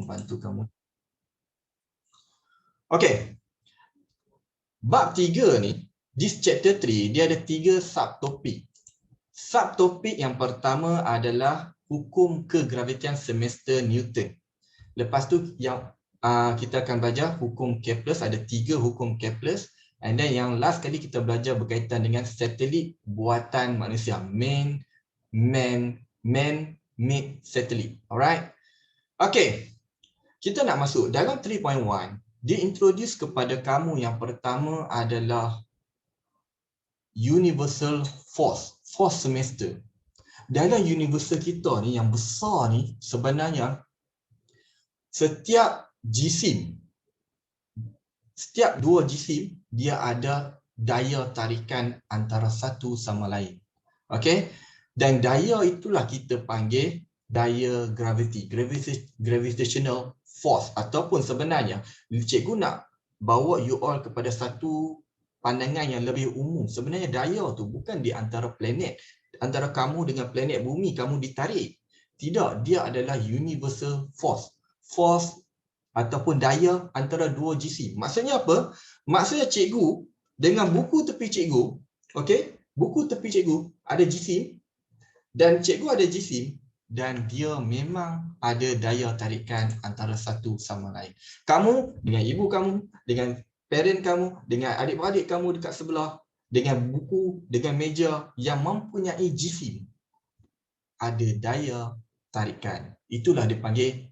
membantu kamu. Okey. Bab 3 ni, this chapter 3, dia ada 3 subtopik. Subtopik yang pertama adalah hukum kegravitian semester Newton. Lepas tu yang kita akan belajar hukum Kepler, ada 3 hukum Kepler. And then yang last kali kita belajar berkaitan dengan satelit buatan manusia, man-made satellite. Alright. Okay. Kita nak masuk dalam 3.1. Dia introduce kepada kamu yang pertama adalah universal force semester. Dalam universal kita ni yang besar ni, sebenarnya setiap jisim, setiap dua jisim dia ada daya tarikan antara satu sama lain. Okey? Dan daya itulah kita panggil daya gravitational force, ataupun sebenarnya cikgu nak bawa you all kepada satu pandangan yang lebih umum. Sebenarnya daya tu bukan di antara planet, antara kamu dengan planet bumi kamu ditarik. Tidak, dia adalah universal force ataupun daya antara dua jisim. Maksudnya apa? Maksudnya cikgu dengan buku tepi cikgu, okey? Buku tepi cikgu ada jisim dan cikgu ada jisim, dan dia memang ada daya tarikan antara satu sama lain. Kamu dengan ibu kamu, dengan parent kamu, dengan adik-beradik kamu dekat sebelah, dengan buku, dengan meja yang mempunyai jisim, ada daya tarikan. Itulah dipanggil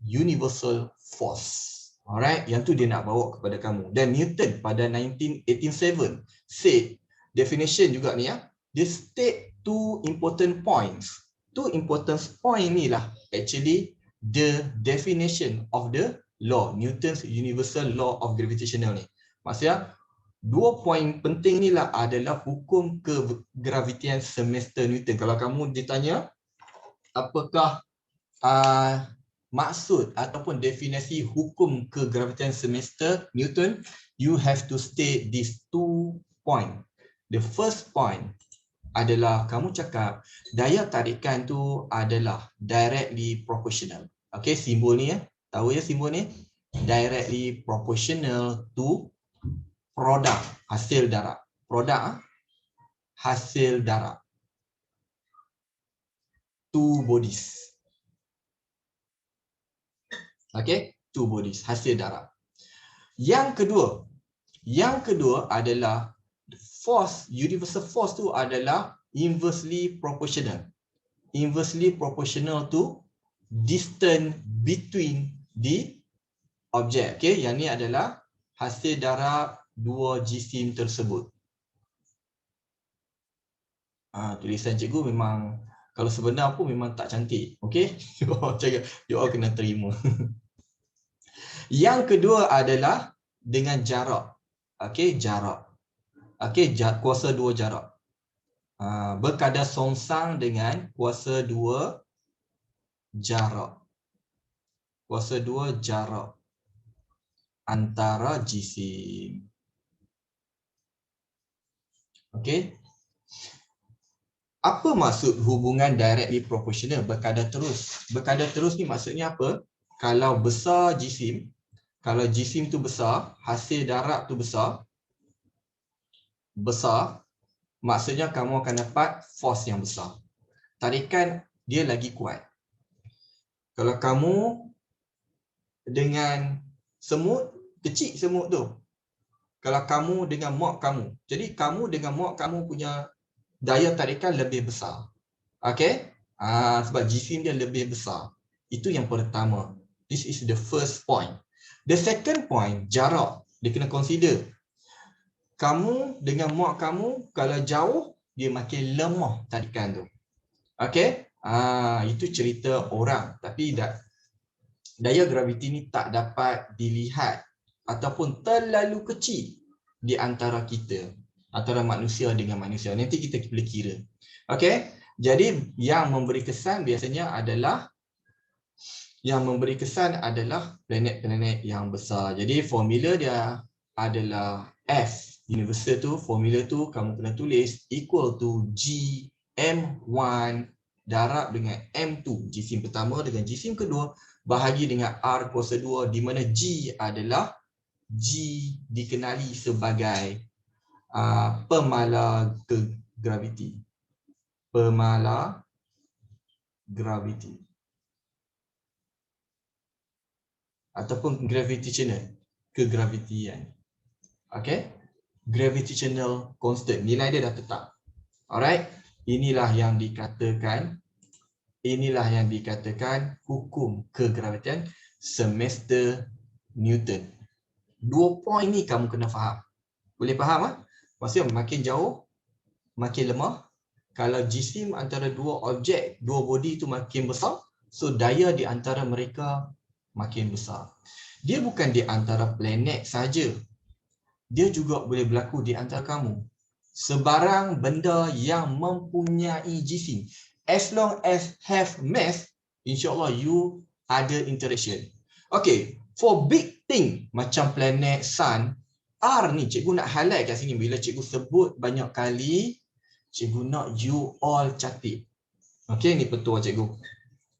universal force. Alright, yang tu dia nak bawa kepada kamu. Dan Newton pada 1887 said, definition juga ni ya, dia state two important points. Two important point ni lah actually the definition of the law, Newton's universal law of gravitational ni. Maksudnya dua poin penting ni lah adalah hukum kegravitian semester Newton. Kalau kamu ditanya apakah maksud ataupun definisi hukum kegravitian semester Newton, you have to state these 2 point. The first point adalah kamu cakap daya tarikan tu adalah directly proportional. Okey, simbol ni ya. Tahu ya simbol ni? Directly proportional to produk hasil darab. Produk hasil darab. Two bodies. Okey, two bodies hasil darab. Yang kedua adalah force, universal force tu adalah inversely proportional. Inversely proportional to distance between the object. Okay, yang ni adalah hasil darab dua jisim tersebut. Tulisan cikgu memang kalau sebenar pun memang tak cantik. Okay, you all kena terima. Yang kedua adalah dengan jarak. Okay, jarak. Okey, kuasa 2 jarak. Berkadar songsang dengan kuasa 2 jarak. Kuasa 2 jarak antara jisim. Okey. Apa maksud hubungan directly proportional berkadar terus? Berkadar terus ni maksudnya apa? Kalau besar jisim, kalau jisim tu besar, hasil darab tu besar, maksudnya kamu akan dapat force yang besar. Tarikan dia lagi kuat. Kalau kamu dengan semut, kecil semut tu. Kalau kamu dengan mak kamu. Jadi kamu dengan mak kamu punya daya tarikan lebih besar. Okey? Sebab jisim dia lebih besar. Itu yang pertama. This is the first point. The second point, jarak. Dia kena consider. Kamu dengan mak kamu kalau jauh dia makin lemah tarikan tu. Okey? Itu cerita orang, tapi daya graviti ni tak dapat dilihat ataupun terlalu kecil di antara kita, antara manusia dengan manusia. Nanti kita boleh kira. Okey? Jadi yang memberi kesan biasanya adalah planet-planet yang besar. Jadi formula dia adalah F. Universal tu, formula tu kamu kena tulis equal to G M1 darab dengan M2, jisim pertama dengan jisim kedua bahagi dengan R kuasa 2 di mana G adalah dikenali sebagai pemala graviti. Pemala graviti. Ataupun gravitational, kegravitian. Okay? Gravitational constant. Nilai dia dah tetap. Alright? Inilah yang dikatakan hukum kegravitian semester Newton. 2 poin ni kamu kena faham. Boleh faham? Maksudnya makin jauh, makin lemah. Kalau jisim antara dua objek, dua body tu makin besar, so daya di antara mereka makin besar. Dia bukan di antara planet saja. Dia juga boleh berlaku di antara kamu. Sebarang benda yang mempunyai jisim. As long as have mass, insyaAllah you ada interaction. Okay, for big thing macam planet, sun, R ni cikgu nak highlight kat sini. Bila cikgu sebut banyak kali, cikgu nak you all catat. Okay, ni petua cikgu.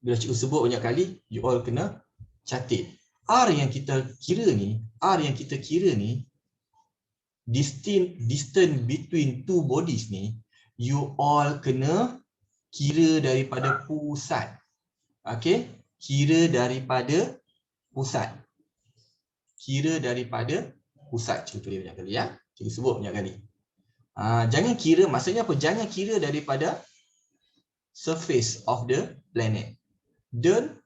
Bila cikgu sebut banyak kali, you all kena catat. R yang kita kira ni, distance between two bodies ni, you all kena kira daripada pusat. Okay? Kira daripada pusat. Cikgu tulis banyak kali ya. Cikgu sebut banyak kali. Jangan kira, maksudnya apa? Jangan kira daripada surface of the planet. Don't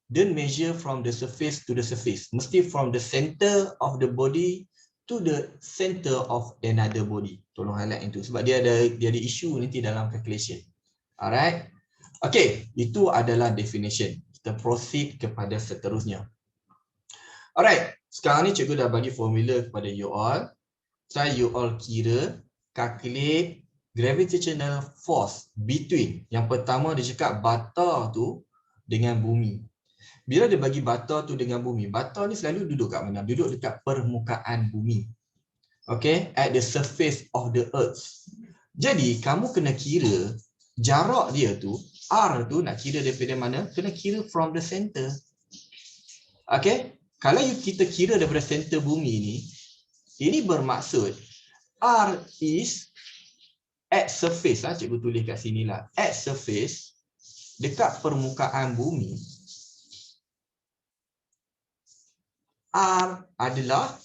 measure from the surface to the surface. Mesti from the center of the body to the center of another body. Tolong highlight itu sebab dia ada isu nanti dalam calculation. Alright. Okay, itu adalah definition. Kita proceed kepada seterusnya. Alright, sekarang ni cikgu dah bagi formula kepada you all. Try you all kira, calculate gravitational force between. Yang pertama dia cakap bata tu dengan bumi. Bila dia bagi bata tu dengan bumi, bata ni selalu duduk kat mana? Duduk dekat permukaan bumi. Okay, at the surface of the earth. Jadi, kamu kena kira jarak dia tu, R tu nak kira daripada mana? Kena kira from the center. Okay, kalau kita kira daripada center bumi ni, ini bermaksud R is at surface. Cikgu tulis kat sini lah. At surface, dekat permukaan bumi, R adalah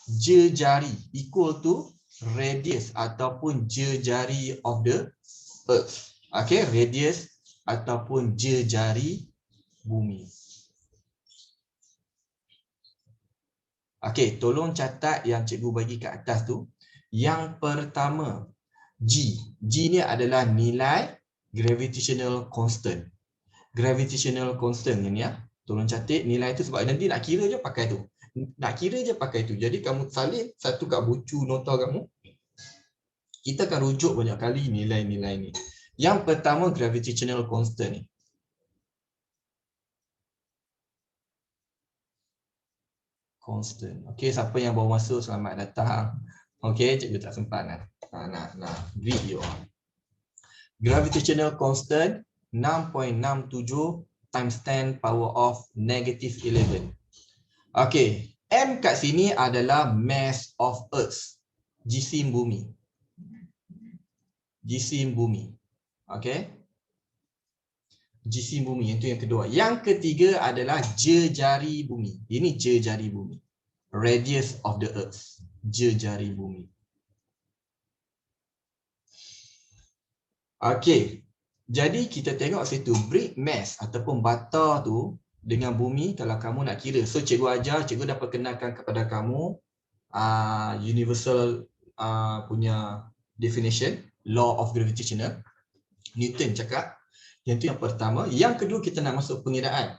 jejari equal to radius ataupun jejari of the earth. Okay, radius ataupun jejari bumi. Okay, tolong catat yang cikgu bagi kat atas tu. Yang pertama, G. G ni adalah nilai gravitational constant. Gravitational constant ni ya. Tolong catat nilai tu sebab nanti nak kira je pakai tu. Jadi kamu salin satu kat buku nota kamu. Kita akan rujuk banyak kali nilai-nilai ni. Yang pertama gravitational constant ni. Constant. Okey, siapa yang baru masuk selamat datang. Okey, cikgu tak sempat nak greet you all. Gravitational constant 6.67 times 10 power of negative 11. Okey, M kat sini adalah mass of Earth. Jisim bumi. Jisim bumi. Okey. Jisim bumi, itu yang kedua. Yang ketiga adalah jejari bumi. Ini jejari bumi. Radius of the Earth. Jejari bumi. Okey. Jadi kita tengok situ brick mass ataupun bata tu dengan bumi kalau kamu nak kira. So cikgu ajar, cikgu dah perkenalkan kepada kamu universal punya definition, law of gravitational. Newton cakap. Yang itu yang pertama. Yang kedua kita nak masuk pengiraan.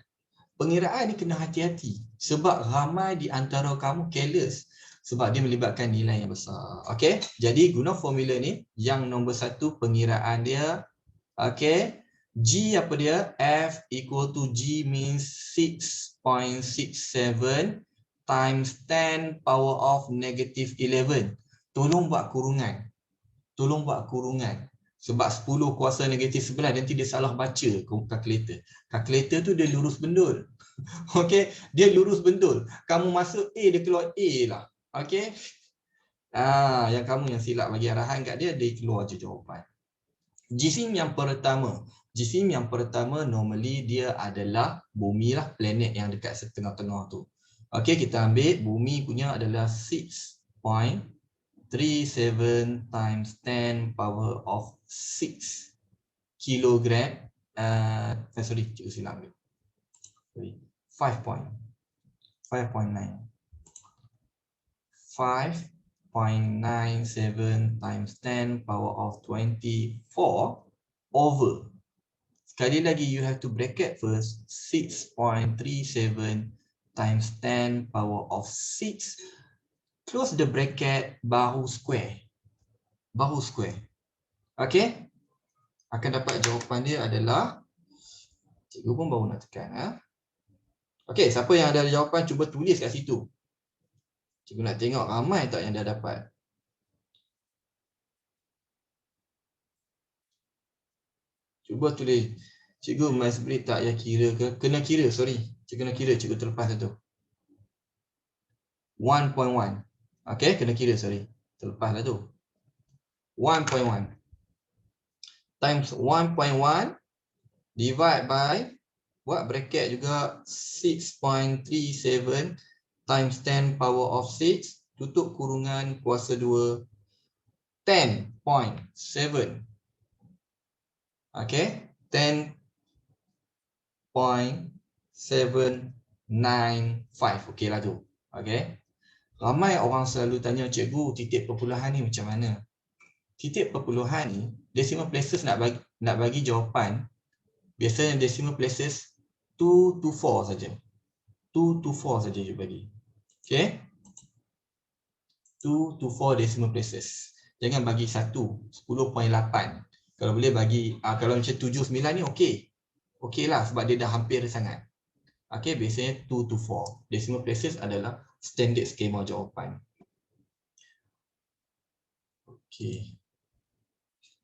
Pengiraan ni kena hati-hati sebab ramai di antara kamu careless sebab dia melibatkan nilai yang besar. Okey, jadi guna formula ni yang nombor satu pengiraan dia. Okey, G apa dia? F equal to G means 6.67 times 10 power of negative 11. Tolong buat kurungan. Sebab 10 kuasa negatif 11 nanti dia salah baca kalkulator. Kalkulator tu dia lurus bendul. Okey, dia lurus bendul. Kamu masuk A, dia keluar A lah. Okey. Yang kamu yang silap bagi arahan kat dia, dia keluar je jawapan. Jisim yang pertama normally dia adalah bumi lah, planet yang dekat setengah-tengah tu. Okey, kita ambil bumi punya adalah 6.37 times 10 power of 6 kilogram. Sorry, cikgu silap. Sorry. 5.9 5.97 times 10 power of 24 over. Sekali lagi, you have to bracket first. 6.37 times 10 power of 6. Close the bracket, bahu square. Bahu square. Okay? Akan dapat jawapan dia adalah, cikgu pun baru nak tekan. Okay, siapa yang ada jawapan, cuba tulis kat situ. Cikgu nak tengok ramai tak yang dah dapat. Cuba tulis. Cikgu mas beri tak ya kira ke? Kena kira, sorry. Cikgu kena kira, cikgu terlepas satu. 1.1. Okay, kena kira, sorry. Terlepas lah tu. 1.1 times 1.1 divide by, buat bracket juga, 6.37 times 10 power of 6, tutup kurungan kuasa 2, 10.7. Okay, 10.795. Okey lah tu. Okay. Ramai orang selalu tanya, cikgu, titik perpuluhan ni macam mana? Titik perpuluhan ni, decimal places nak bagi jawapan, biasanya decimal places 2 to 4 saja. 2 to 4 saja you bagi. Okay. 2 to 4 decimal places. Jangan bagi 1, 10.8. Kalau boleh bagi, kalau macam 7, 9 ni okey. Okey lah sebab dia dah hampir sangat. Okey, biasanya 2 to 4. Decimal places adalah standard skema jawapan. Okey.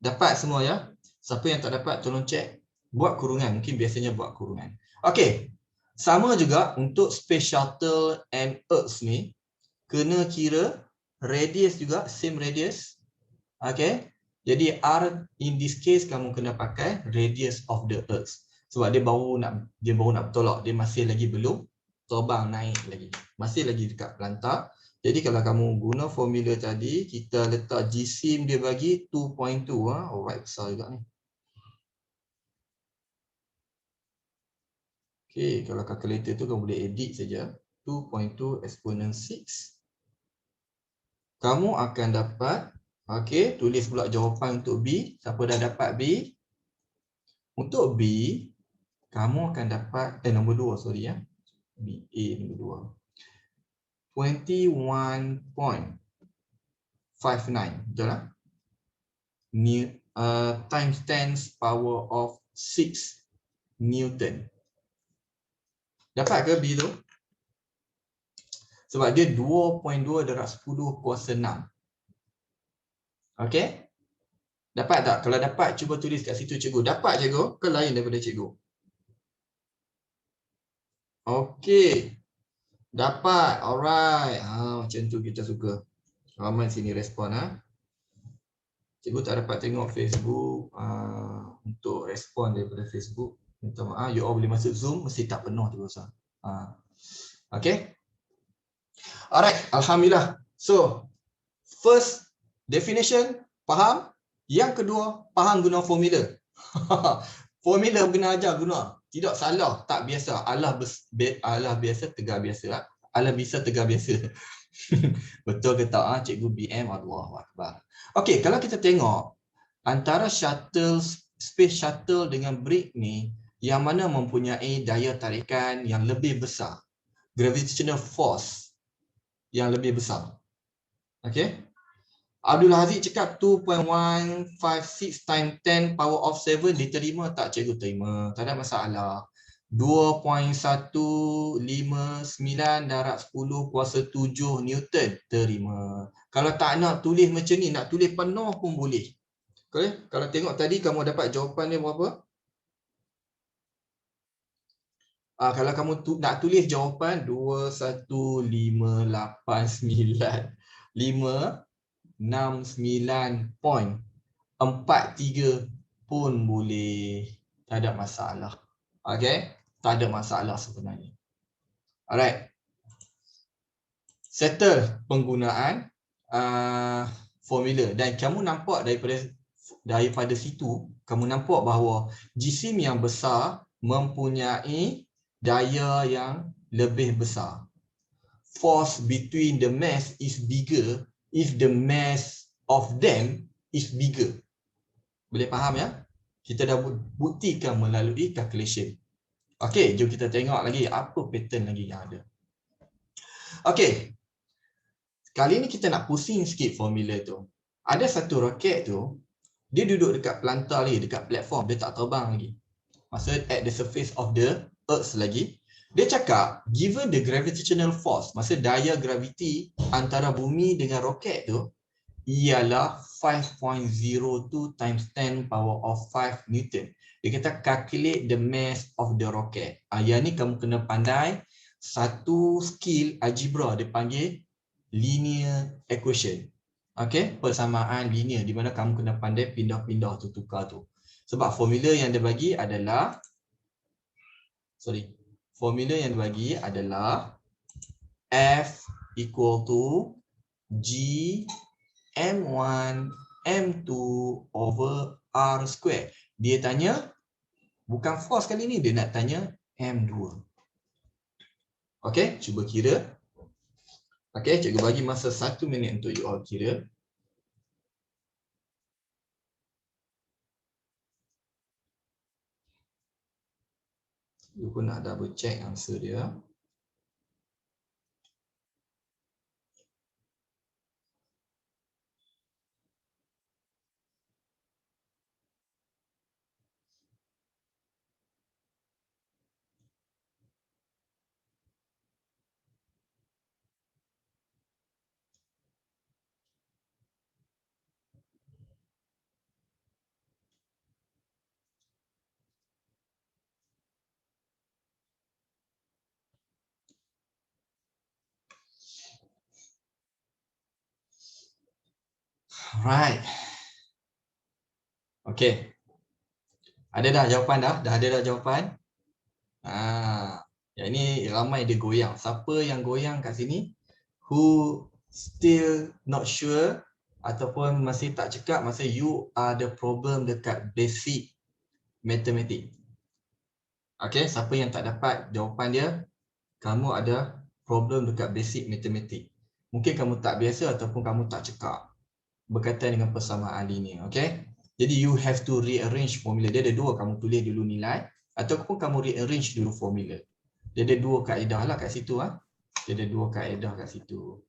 Dapat semua ya? Siapa yang tak dapat tolong cek. Buat kurungan. Mungkin biasanya buat kurungan. Okey. Sama juga untuk Space Shuttle and Earth ni. Kena kira radius juga. Same radius. Okey. Jadi R in this case kamu kena pakai radius of the Earth. Sebab dia baru nak bertolak. Dia masih lagi belum terbang naik lagi. Masih lagi dekat pelantar. Jadi kalau kamu guna formula tadi, kita letak jisim dia bagi 2.2. Alright, besar juga ni. Okay, kalau calculator tu kamu boleh edit saja. 2.2 exponent 6. Kamu akan dapat, okay, tulis pula jawapan untuk B. Siapa dah dapat B? Untuk B, kamu akan dapat, nombor 2, sorry ya. B, A nombor 2. 21.59, betul tak? Times 10 power of 6 Newton. Dapat ke B tu? Sebab dia 2.2 darab 10 kuasa 6. Okey? Dapat tak? Kalau dapat, cuba tulis kat situ cikgu. Dapat cikgu? Ke lain daripada cikgu? Okey. Dapat. Alright. Macam tu kita suka. Ramai sini respon. Cikgu tak dapat tengok Facebook. Untuk respon daripada Facebook, minta maaf. You all boleh masuk Zoom. Mesti tak penuh tu rasa. Okey. Alright. Alhamdulillah. So, first definition, faham? Yang kedua, faham guna formula. Formula kena ajar guna. Tidak salah, tak biasa. Allah biasa, tegar biasa. Allah bisa, tegar biasa. Betul ke tak? Cikgu BM, Allahu Akbar. Okey, kalau kita tengok antara shuttle, space shuttle dengan brick ni, yang mana mempunyai daya tarikan yang lebih besar, gravitational force yang lebih besar. Okey. Abdul Haziq cakap 2.156 times 10 power of 7 diterima tak cikgu? Terima, tak ada masalah. 2.159 darab 10 kuasa 7 Newton, terima. Kalau tak nak tulis macam ni, nak tulis penuh pun boleh. Okay. Kalau tengok tadi kamu dapat jawapan dia berapa? Kalau kamu nak tulis jawapan 21569.43 pun boleh. Tak ada masalah. Okay? Tak ada masalah sebenarnya. Alright. Settle penggunaan formula. Dan kamu nampak daripada situ, kamu nampak bahawa jisim yang besar mempunyai daya yang lebih besar. Force between the mass is bigger if the mass of them is bigger. Boleh faham ya? Kita dah buktikan melalui calculation. Okey, jom kita tengok lagi apa pattern lagi yang ada. Okey. Kali ni kita nak pusing sikit formula tu. Ada satu roket tu, dia duduk dekat pelantar lagi, dekat platform, dia tak terbang lagi. Maksud at the surface of the earth lagi. Dia cakap, given the gravitational force, maksud daya graviti antara bumi dengan roket tu, ialah 5.02 times 10 power of 5 Newton. Dia kata calculate the mass of the rocket. Yang ni kamu kena pandai satu skill algebra, dia panggil linear equation. Okay, persamaan linear di mana kamu kena pandai pindah-pindah tu, tukar tu. Sebab formula yang dia bagi adalah formula yang dia bagi adalah F equal to G M1 M2 over R square. Dia tanya bukan force kali ni, dia nak tanya M2. Okey, cuba kira. Okey, cikgu bagi masa 1 minit untuk you all kira. You pun nak double check answer dia. Right. Okey. Ada dah jawapan dah? Dah ada dah jawapan? Yang ini ramai dia goyang. Siapa yang goyang kat sini? Who still not sure ataupun masih tak cekap masa you ada problem dekat basic matematik. Okey, siapa yang tak dapat jawapan dia? Kamu ada problem dekat basic matematik. Mungkin kamu tak biasa ataupun kamu tak cekap berkaitan dengan persamaan linear. Okey? Jadi you have to rearrange formula. Dia ada dua, kamu tulis dulu nilai ataupun kamu rearrange dulu formula. Dia ada dua kaedah lah kat situ. Dia ada dua kaedah kat situ.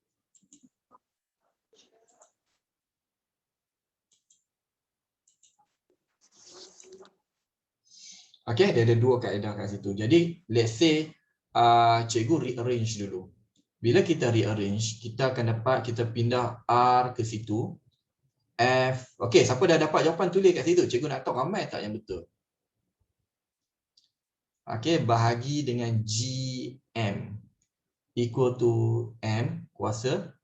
Okey, dia ada dua kaedah kat situ. Jadi let's say cikgu rearrange dulu. Bila kita rearrange, kita akan dapat, kita pindah R ke situ. F. Okey, siapa dah dapat jawapan tulis kat situ. Cikgu nak tahu ramai tak yang betul. Okey, bahagi dengan GM equal to M kuasa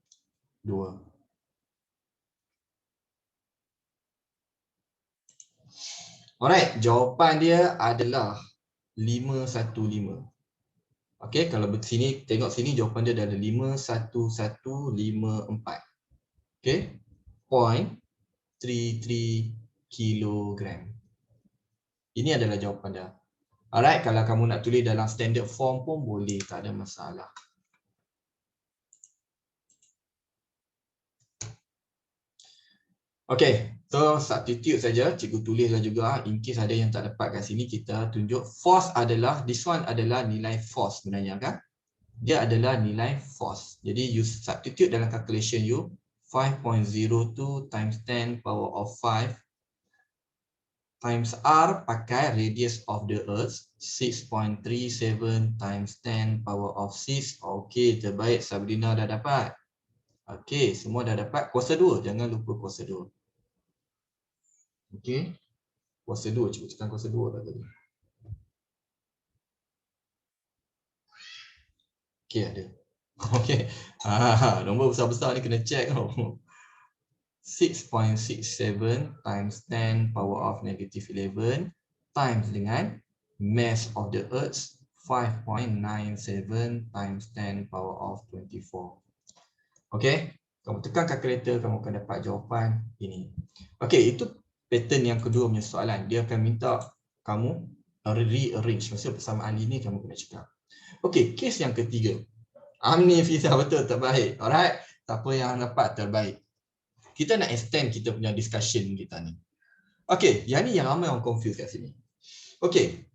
2. Alright, jawapan dia adalah 515. Okey, kalau sini tengok sini jawapan dia adalah 51154. Okey. 0.33 kilogram. Ini adalah jawapan dia. Alright, kalau kamu nak tulis dalam standard form pun boleh, tak ada masalah. Okay, so substitute saja, cikgu tulislah juga in case ada yang tak dapat kat sini, kita tunjuk force adalah, this one adalah nilai force sebenarnya kan. Dia adalah nilai force. Jadi you substitute dalam calculation you, 5.02 times 10 power of 5 times R pakai radius of the earth 6.37 times 10 power of 6. Okey, terbaik, Sabrina dah dapat. Okey, semua dah dapat kuasa 2, jangan lupa kuasa 2. Okey. Kuasa 2, cuba tekan kuasa 2 dah tadi. Okey, ada. Okey. Nombor besar-besar ni kena check tau. 6.67 times 10 power of negative 11 times dengan mass of the earth 5.97 times 10 power of 24. Okey, kamu tekan kalkulator, kamu akan dapat jawapan ini. Okey, itu pattern yang kedua punya soalan. Dia akan minta kamu rearrange. Maksudnya persamaan ini kamu kena cakap. Okey, kes yang ketiga. Ni Fiza betul terbaik. Alright, siapa yang dapat terbaik? Kita nak extend kita punya discussion kita ni. Okey, yang ni yang ramai orang confuse kat sini. Okey.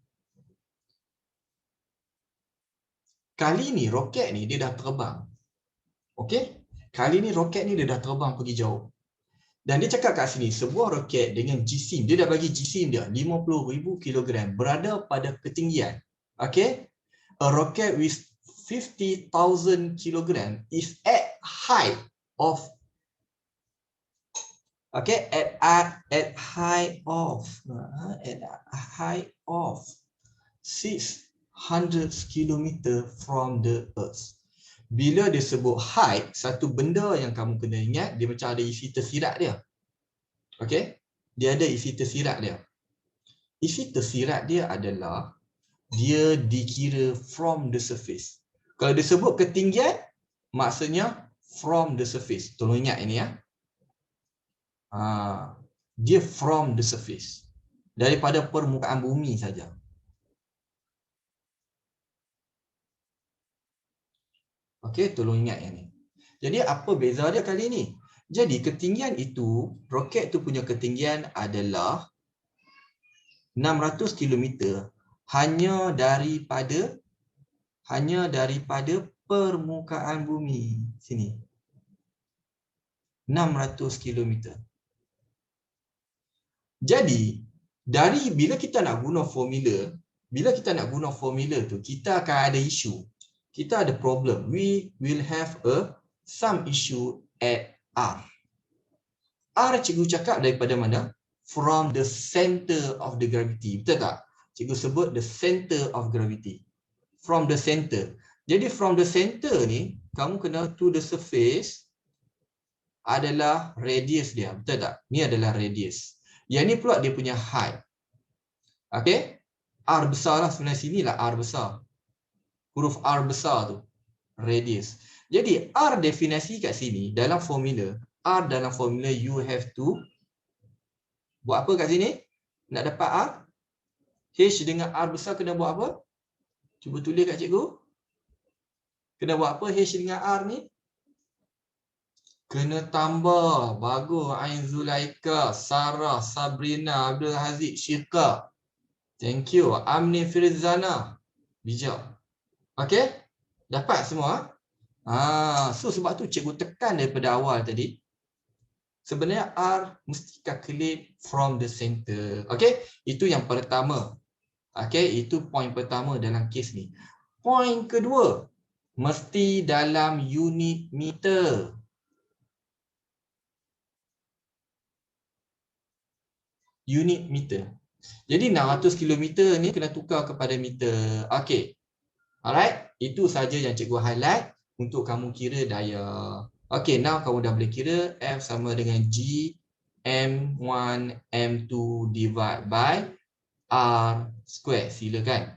Kali ni roket ni dia dah terbang. Okey? Kali ni roket ni dia dah terbang pergi jauh. Dan dia cakap kat sini, sebuah roket dengan jisim, dia dah bagi jisim dia 50,000 kilogram berada pada ketinggian. Okey? A rocket with 50,000 kilogram is at height of at height of 600 kilometer from the earth. Bila dia sebut height, satu benda yang kamu kena ingat, dia macam ada isi tersirat dia. Okey? Dia ada isi tersirat dia. Isi tersirat dia adalah dia dikira from the surface. Kalau dia sebut ketinggian, maksudnya from the surface. Tolong ingat ini ya. Dia from the surface. Daripada permukaan bumi saja. Okey, tolong ingat yang ni. Jadi apa beza dia kali ni? Jadi ketinggian itu, roket tu punya ketinggian adalah 600 km hanya daripada permukaan bumi sini. 600 km. Jadi dari bila kita nak guna formula, tu kita akan ada isu. Kita ada problem. We will have some issue at R. R cikgu cakap daripada mana? From the center of the gravity. Betul tak? Cikgu sebut the center of gravity. From the center. Jadi from the center ni, kamu kena to the surface adalah radius dia. Betul tak? Ni adalah radius. Yang ni pula dia punya height. Okey? R besar lah sebenarnya, sini lah R besar. Huruf R besar tu. Radius. Jadi R definisi kat sini dalam formula. R dalam formula you have to buat apa kat sini? Nak dapat R? H dengan R besar kena buat apa? Cuba tulis kat cikgu. Kena buat apa H dengan R ni? Kena tambah. Bagus. Ain Zulaika, Sarah, Sabrina, Abdul Haziq, Syirka. Thank you. Amni Firzana. Bijak. Okey? Dapat semua? So sebab tu cikgu tekan daripada awal tadi. Sebenarnya R mesti calculate from the center. Okey? Itu yang pertama. Okey, itu poin pertama dalam kes ni. Poin kedua, mesti dalam unit meter. Unit meter. Jadi 600 km ni kena tukar kepada meter. Okey. Alright, itu saja yang cikgu highlight untuk kamu kira daya. Okey, now kamu dah boleh kira F sama dengan G M1 M2 divide by R square. Silakan.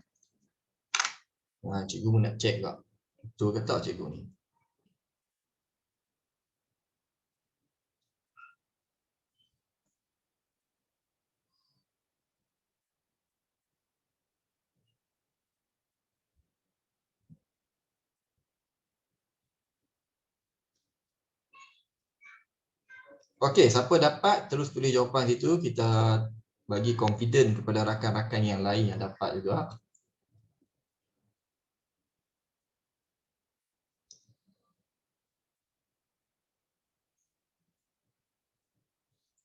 Cikgu pun nak check tak. Betul ke tak cikgu ni? Okey, siapa dapat terus tulis jawapan situ. Kita bagi confident kepada rakan-rakan yang lain yang dapat juga.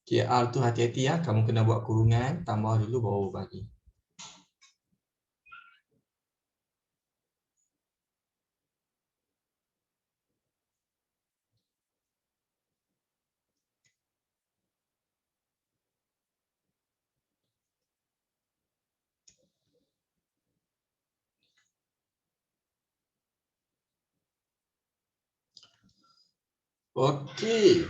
Okay, R tu hati-hati ya. Kamu kena buat kurungan, tambah dulu baru bagi. Okey.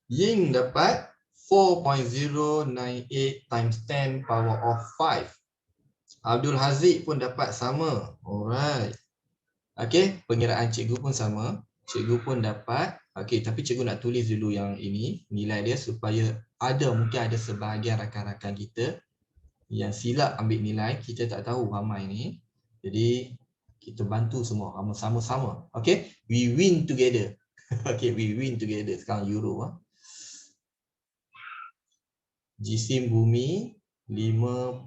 Ying dapat 4.098 times 10 power of 5. Abdul Haziq pun dapat sama. Alright. Okey, pengiraan cikgu pun sama. Cikgu pun dapat. Okey, tapi cikgu nak tulis dulu yang ini, nilai dia supaya mungkin ada sebahagian rakan-rakan kita yang silap ambil nilai, kita tak tahu ramai ni. Jadi kita bantu semua sama-sama. Okey, we win together. Okey, we win together. Sekarang euro Jisim bumi 5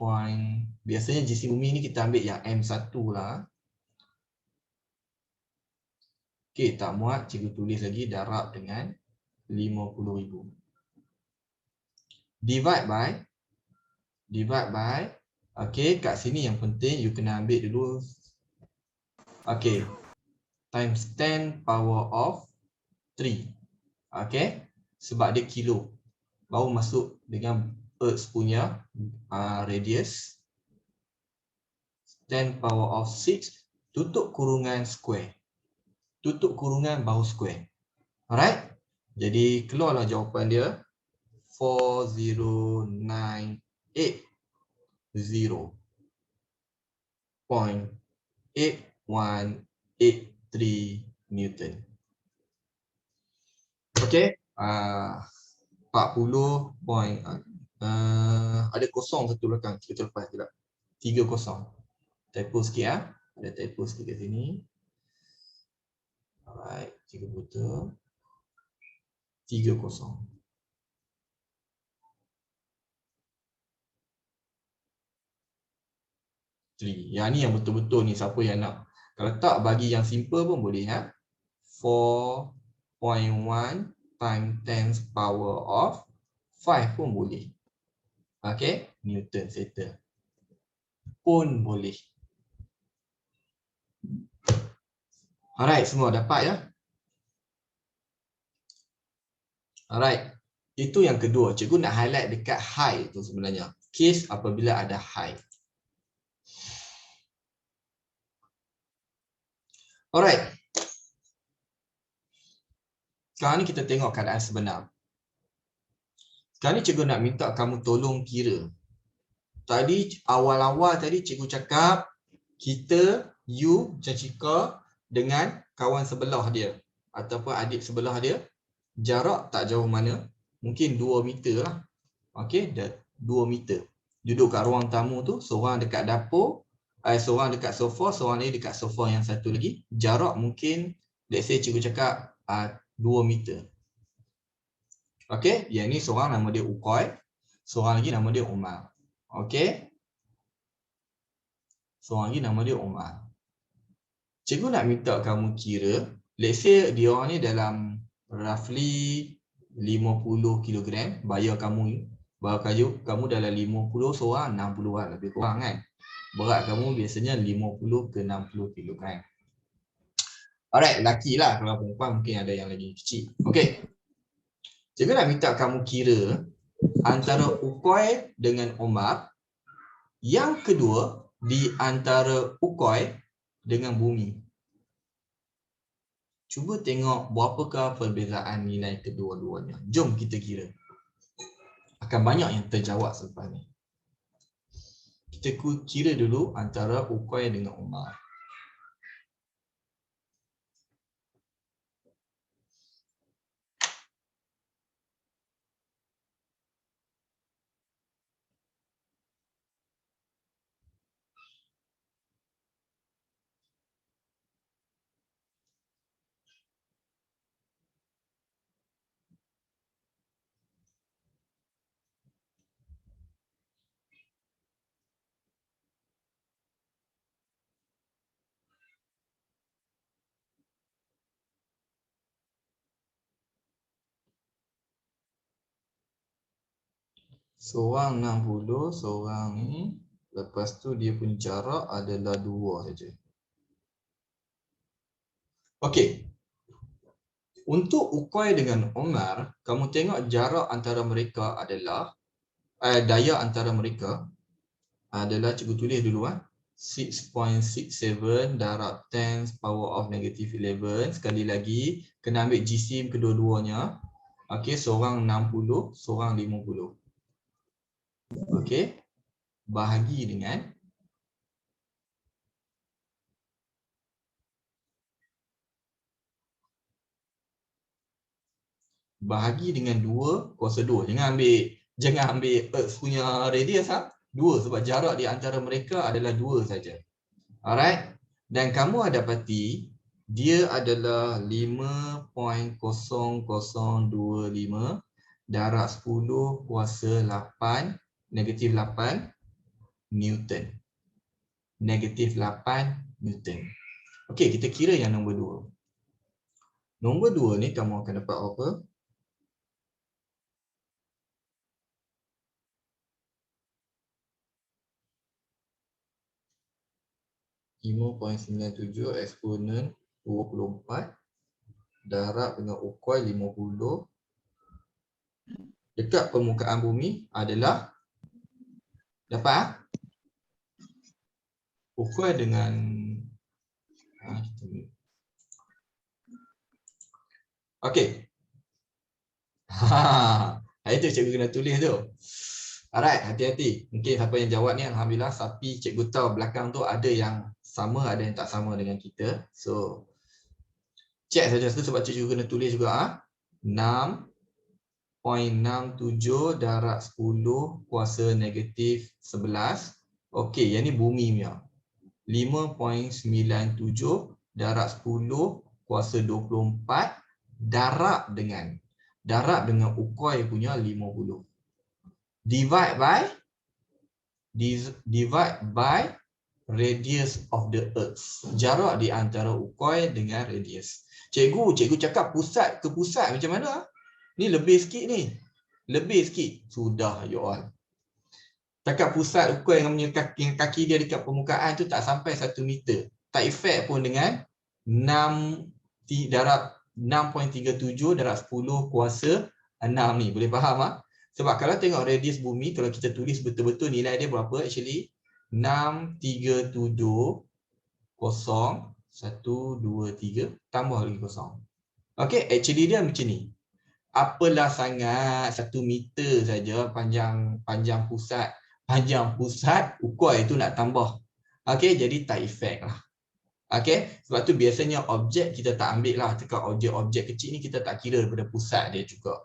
biasanya jisim bumi ni kita ambil yang M1 lah. Okey, tak muat, cikgu tulis lagi darab dengan 50,000. Divide by, okey, kat sini yang penting you kena ambil dulu, okey, times 10 power of 3. Okey, sebab dia kilo. Baru masuk dengan Earth punya radius. 10 power of 6, tutup kurungan square. Tutup kurungan bahu square. Alright? Jadi keluarlah jawapan dia 4098.8183 Newton. Okey, 40 point, ada kosong satu belakang, kita lepas tidak. 30. Typo sikit ada typo sikit kat sini. Alright, cikgu buta. 30. Yang ni yang betul-betul ni, siapa yang nak. Kalau tak bagi yang simple pun boleh 4.1 times 10 power of 5 pun boleh. Okey, Newton settle. Pun boleh. Alright, semua dapat ya? Alright. Itu yang kedua. Cikgu nak highlight dekat high tu sebenarnya. Case apabila ada high. Alright. Sekarang ni kita tengok keadaan sebenar. Sekarang ni cikgu nak minta kamu tolong kira. Tadi awal-awal tadi cikgu cakap kita, you, Cacika dengan kawan sebelah dia ataupun adik sebelah dia, jarak tak jauh mana, mungkin 2 meter lah. Okey, 2 meter. Duduk kat ruang tamu tu, seorang dekat dapur, seorang dekat sofa, seorang lagi dekat sofa yang satu lagi. Jarak mungkin, let's say cikgu cakap 2 meter. Okey, yang ni seorang nama dia Ukoy, seorang lagi nama dia Umar. Okey. Seorang lagi nama dia Umar. Cikgu nak minta kamu kira, let's say dia orang ni dalam roughly 50 kg, bayar kamu dalam 50 seorang 60-an lebih kurang kan. Berat kamu biasanya 50 ke 60 kg. Alright, lelaki lah. Kalau perempuan mungkin ada yang lagi kecil. Okey. Cikgu nak minta kamu kira antara Ukoy dengan Omar. Yang kedua di antara Ukoy dengan bumi. Cuba tengok berapakah perbezaan nilai kedua-duanya. Jom kita kira. Akan banyak yang terjawab selepas ni. Kita kira dulu antara Ukoy dengan Umar. Seorang 60, seorang ni. Lepas tu dia punya jarak adalah 2 saja. Okey. Untuk Ukoy dengan Umar, kamu tengok jarak antara mereka adalah daya antara mereka adalah, cikgu tulis dulu 6.67 darab 10 power of negative 11. Sekali lagi, kena ambil GCM kedua-duanya. Okey, seorang 60, seorang 50. Okey, bahagi dengan bahagi dengan 2 kuasa 2. Jangan ambil Earth punya radius ha. 2 sebab jarak di antara mereka adalah 2 saja. Alright. Dan kamu dapati dia adalah 5.0025 darab 10 kuasa 8 negatif 8 Newton. Negatif 8 Newton. Okey, kita kira yang nombor 2. Nombor 2 ni kamu akan dapat apa? 5.97 eksponen 24 darab dengan ukui 50 dekat permukaan bumi adalah dapat ukui dengan okey. Itu cikgu kena tulis tu. Alright, hati-hati. Mungkin siapa yang jawab ni alhamdulillah, tapi cikgu tahu belakang tu ada yang sama, ada yang tak sama dengan kita. So check saja sebab cikgu kena tulis juga 6.67 darab 10 kuasa negatif 11. Okey, yang ni bumi punya. 5.97 darab 10 kuasa 24 darab dengan ukui punya 50. Divide by radius of the earth. Jarak di antara ukui dengan radius. Cikgu cakap pusat ke pusat macam mana? Ni lebih sikit ni. Lebih sikit. Sudah you all. Cakap pusat ukui yang kaki dia dekat permukaan tu tak sampai 1 meter. Tak efek pun dengan 6.37 darab 10 kuasa 6 ni. Boleh faham ah? Sebab kalau tengok radius bumi, kalau kita tulis betul-betul nilai dia berapa actually? 6370123 tambah lagi kosong. Okey, actually dia macam ni. Apalah sangat 1 meter saja panjang pusat. Panjang pusat ukui itu nak tambah. Okey, jadi tak efek lah. Okey, sebab tu biasanya objek kita tak ambil lah. Cakap objek kecil ni kita tak kira daripada pusat dia juga.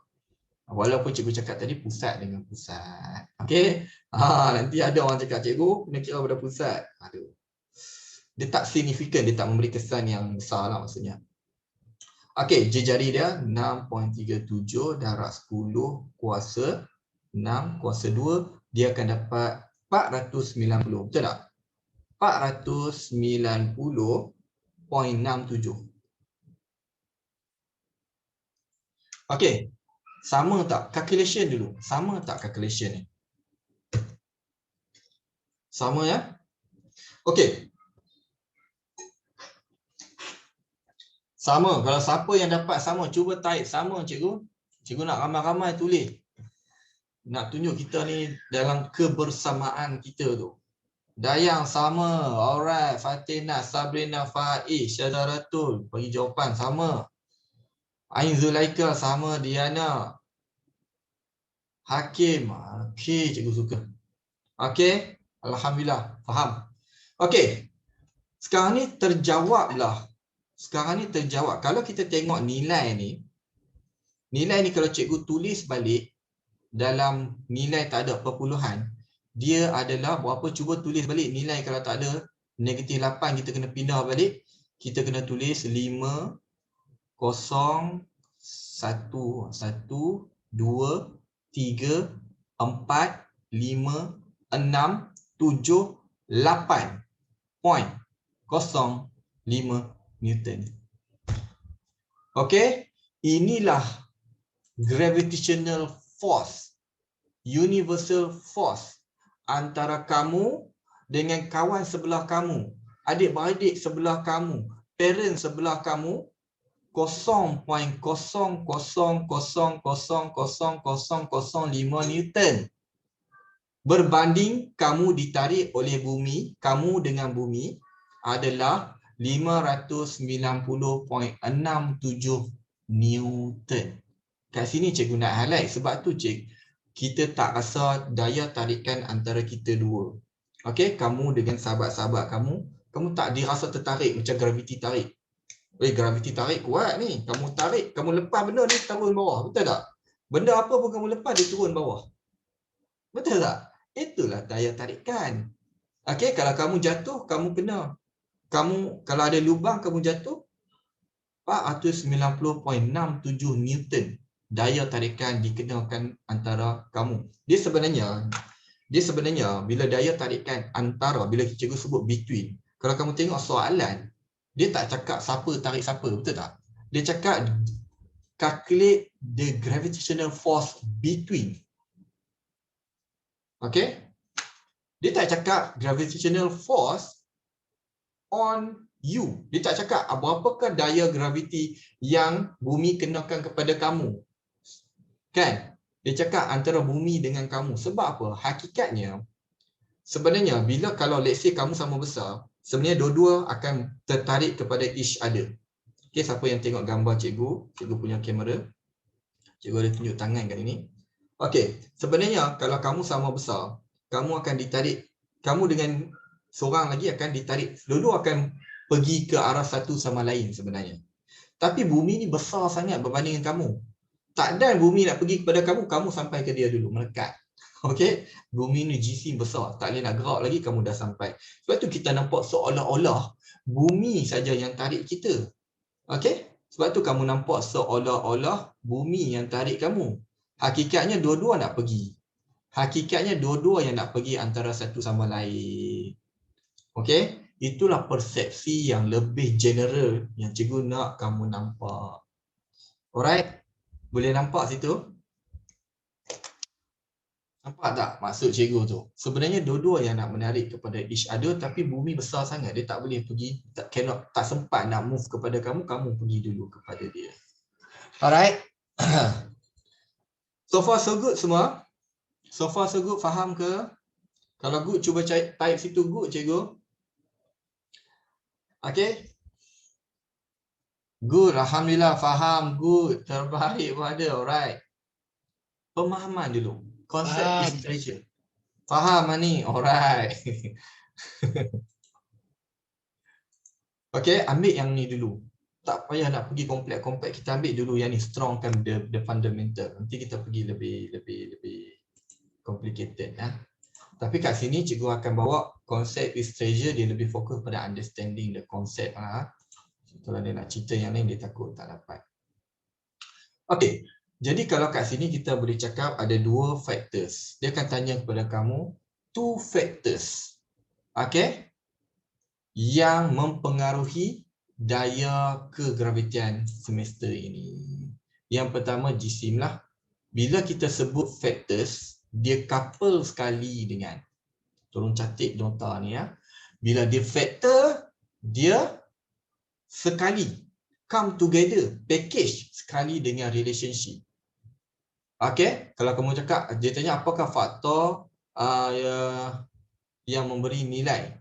Walaupun cikgu cakap tadi pusat dengan pusat. Okey. Nanti ada orang cakap cikgu kena kira pada pusat. Aduh. Dia tak signifikan, dia tak memberi kesan yang besar lah maksudnya. Okey, jari dia 6.37 darab 10 kuasa 6 kuasa 2, dia akan dapat 490. Betul tak? 490.67. Okey. Sama tak? Calculation dulu. Sama tak calculation ni? Sama ya? Okey. Sama. Kalau siapa yang dapat sama, cuba type sama cikgu. Cikgu nak ramai-ramai tulis. Nak tunjuk kita ni dalam kebersamaan kita tu. Dayang sama. Alright. Fatina, Sabrina, Faiz, Syadaratul. Bagi jawapan sama. Ain Zulaika sama. Diana. Hakim. Okey, cikgu suka. Okey. Alhamdulillah. Faham. Okey. Sekarang ni terjawablah. Kalau kita tengok nilai ni kalau cikgu tulis balik dalam nilai tak ada perpuluhan, dia adalah berapa? Cuba tulis balik nilai kalau tak ada negatif 8, kita kena pindah balik. Kita kena tulis 5, 0, 1, 1, 2, 3, 4, 5, 6, 7, 8.05 Newton. Okey, inilah gravitational force, universal force antara kamu dengan kawan sebelah kamu, adik-beradik sebelah kamu, parent sebelah kamu, 0.000000005 Newton. berbanding kamu ditarik oleh bumi, kamu dengan bumi adalah 590.67 Newton. Kat sini cikgu nak highlight sebab tu kita tak rasa daya tarikan antara kita dua. Okey, kamu dengan sahabat-sahabat kamu tak dirasa tertarik macam graviti tarik. Graviti tarik kuat ni. Kamu tarik, kamu lepas benda ni turun bawah. Betul tak? Benda apa pun kamu lepas dia turun bawah. Betul tak? Itulah daya tarikan. Okey, kalau kamu jatuh, kamu kena. Kalau ada lubang kamu jatuh 490.67 Newton daya tarikan dikenakan antara kamu. Dia sebenarnya bila daya tarikan antara, bila cikgu sebut between, kalau kamu tengok soalan, dia tak cakap siapa tarik siapa, betul tak? Dia cakap calculate the gravitational force between. Okay? Dia tak cakap gravitational force on you. Dia tak cakap berapakah daya graviti yang bumi kenakan kepada kamu. Kan? Dia cakap antara bumi dengan kamu. Sebab apa? Hakikatnya, sebenarnya bila kalau let's say kamu sama besar, sebenarnya dua-dua akan tertarik kepada each other. Okay, siapa yang tengok gambar cikgu punya kamera. Cikgu ada tunjuk tangan kat ini. Okay, sebenarnya kalau kamu sama besar, kamu akan ditarik, kamu dengan seorang lagi akan ditarik, dua-dua akan pergi ke arah satu sama lain sebenarnya. Tapi bumi ni besar sangat berbanding dengan kamu. Tak ada bumi nak pergi kepada kamu, kamu sampai ke dia dulu, melekat. Okey, bumi ni GC besar, tak boleh nak gerak lagi, kamu dah sampai. Sebab tu kita nampak seolah-olah bumi saja yang tarik kita. Okey, sebab tu kamu nampak seolah-olah bumi yang tarik kamu. Hakikatnya dua-dua nak pergi. Hakikatnya dua-dua yang nak pergi antara satu sama lain. Okey, itulah persepsi yang lebih general yang cikgu nak kamu nampak. Alright, boleh nampak situ? Nampak tak maksud cikgu tu? Sebenarnya dua-dua yang nak menarik kepada each other, tapi bumi besar sangat, dia tak boleh pergi, tak sempat nak move kepada kamu, kamu pergi dulu kepada dia. Alright. So far so good semua? So far so good, faham ke? Kalau good, cuba type situ good cikgu. Okay. Good, alhamdulillah faham, good, terbaik pun ada, alright. Pemahaman dulu. Konsep is treasure. Faham ni? Alright. Okay, ambil yang ni dulu. Tak payah nak pergi kompleks-kompleks. Kita ambil dulu yang ni, strongkan the fundamental. Nanti kita pergi lebih complicated. Tapi kat sini cikgu akan bawa konsep is treasure, dia lebih fokus pada understanding the concept. Kalau dia nak cerita yang lain, dia takut tak dapat. Okay, jadi kalau kat sini kita boleh cakap ada dua factors. Dia akan tanya kepada kamu, two factors. Okay? Yang mempengaruhi daya kegravitian semester ini. Yang pertama jisim lah. Bila kita sebut factors, dia couple sekali dengan, tolong catat nota ni ya. Bila dia factor, dia sekali, come together, package sekali dengan relationship. Okay, kalau kamu cakap, dia tanya apakah faktor yang memberi nilai.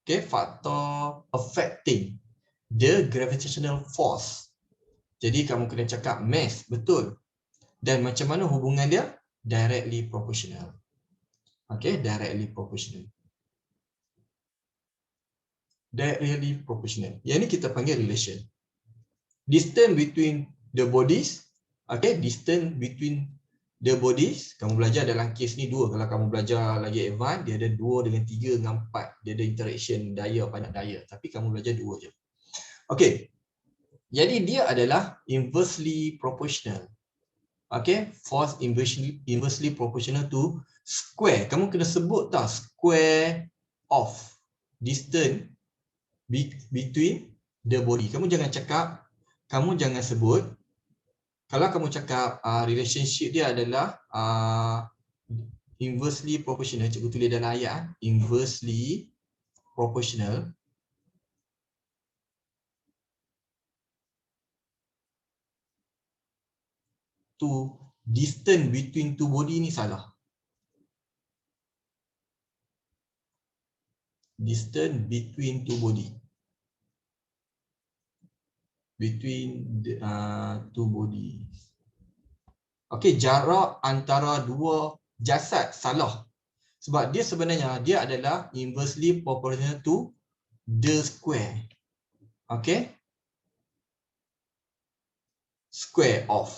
Okay, faktor affecting the gravitational force. Jadi kamu kena cakap mass, betul. Dan macam mana hubungan dia? Directly proportional. Okay, directly proportional. Directly proportional. Yang ini kita panggil relation. Distance between the bodies. Okay, distance between the bodies. Kamu belajar dalam kes ni dua. Kalau kamu belajar lagi advance, dia ada 2 dengan 3 dengan 4. Dia ada interaction daya, banyak daya. Tapi kamu belajar 2 je. Okay. Jadi dia adalah inversely proportional. Okay, force inversely proportional to square. Kamu kena sebut tak square of distance between the body. Kamu jangan sebut. Kalau kamu cakap relationship dia adalah inversely proportional, cikgu tulis dalam ayat, inversely proportional to distance between two body, ni salah. distance between two body. Between the, two body. Okey, jarak antara dua jasad salah. Sebab dia sebenarnya dia adalah inversely proportional to the square. Okey? Square of.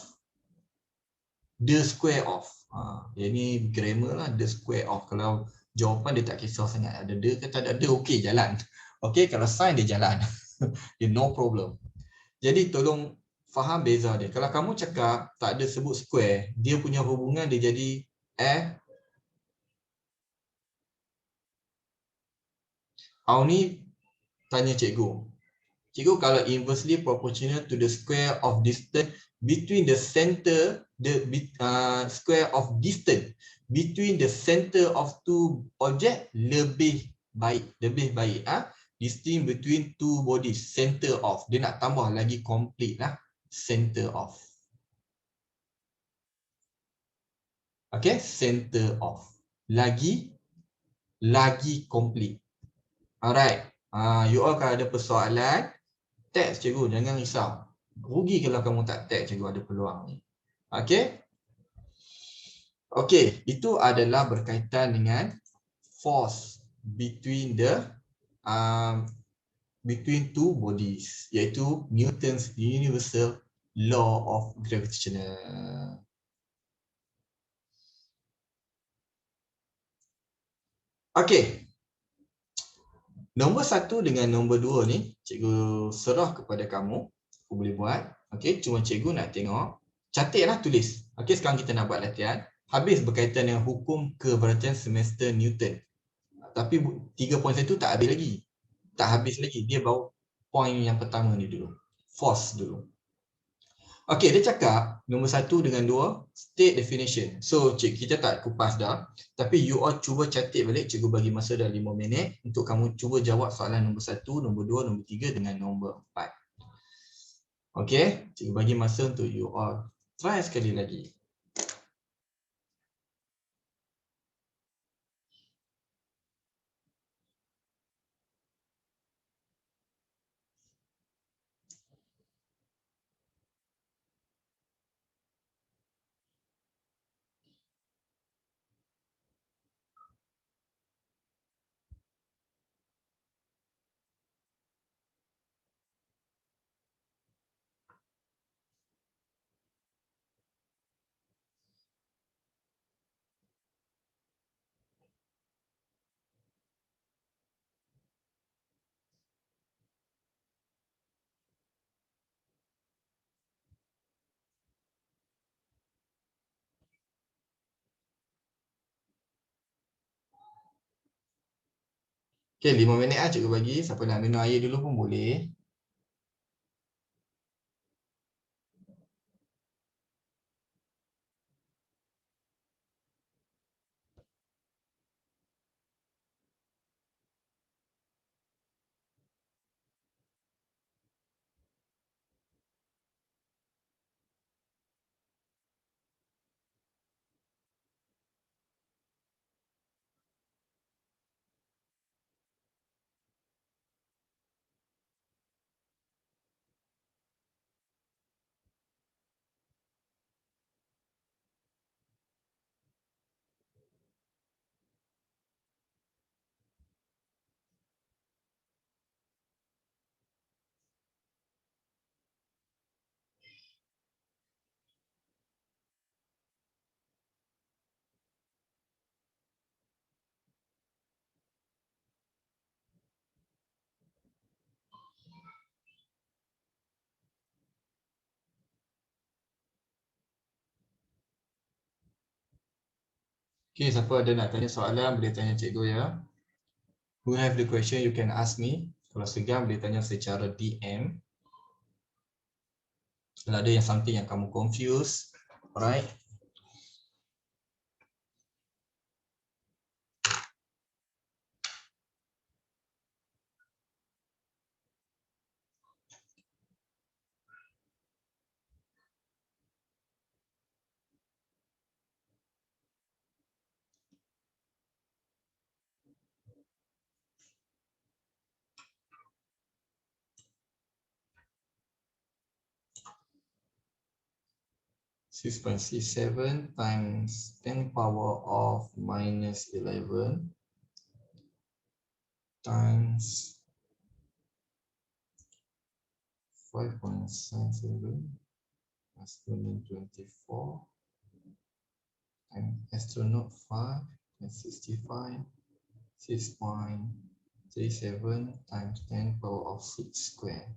The square of. Ini grammar lah, the square of. Kalau jawapan dia tak kisah sangat. Ada the ke tak ada the, okey jalan. Okey, kalau sign dia jalan. Dia no problem. Jadi tolong faham beza dia. Kalau kamu cakap tak ada sebut square, dia punya hubungan dia jadi ni tanya cikgu. Cikgu, kalau inversely proportional to the square of distance between the center, square of distance between the center of two object lebih baik. Lebih baik. Distance between two bodies, center of. Dia nak tambah lagi complete lah. Center of. Okay, center of. Lagi complete. Alright. You all kalau ada persoalan, teks cikgu, jangan risau. Rugi kalau kamu tak teks cikgu ada peluang ni. Okay. Okay, itu adalah berkaitan dengan force between the between two bodies, iaitu Newton's universal law of gravitational. Okay. Nombor 1 dengan nombor 2 ni, cikgu serah kepada kamu. Aku boleh buat. Okey, cuma cikgu nak tengok. Catatlah, tulis. Okey, sekarang kita nak buat latihan. Habis berkaitan dengan hukum keberatan semester Newton. Tapi 3.1 tak habis lagi. Tak habis lagi. Dia baru point yang pertama ni dulu. Force dulu. Okey, dia cakap nombor 1 dengan 2, state definition. So, kita tak kupas dah. Tapi you all cuba catat balik. Cikgu bagi masa dah 5 minit untuk kamu cuba jawab soalan nombor 1, nombor 2, nombor 3 dengan nombor 4. Okey, cikgu bagi masa untuk you all try sekali lagi. Okey, 5 minit cikgu bagi. Siapa nak minum air dulu pun boleh. Okey, siapa ada nak tanya soalan boleh tanya cikgu ya. Who have the question you can ask me. Kalau segan boleh tanya secara DM. Kalau ada yang something yang kamu confuse, alright. 6.67 times 10 power of minus 11 times 5.77 astronaut 24 and astronaut 5 and 65 6.37 times 10 power of 6 square.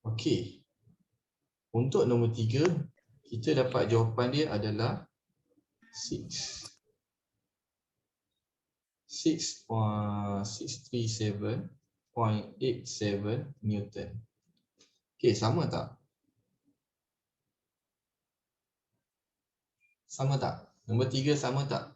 Okey. Untuk nombor 3, kita dapat jawapan dia adalah 637.87 Newton. Okey, sama tak? Sama tak? Nombor 3 sama tak?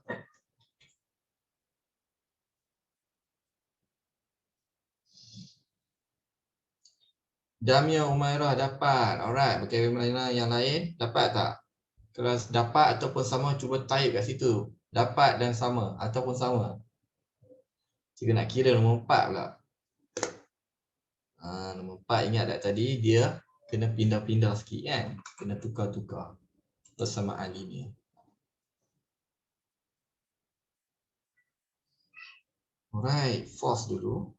Damia Umairah dapat. Alright, bagaimana yang lain? Dapat tak? Kalau dapat ataupun sama, cuba type kat situ. Dapat dan sama ataupun sama. Jika nak kira nombor 4 pula. Nombor 4 ingat tak tadi dia kena pindah-pindah sikit kan? Kena tukar-tukar persamaan linear. Alright, force dulu.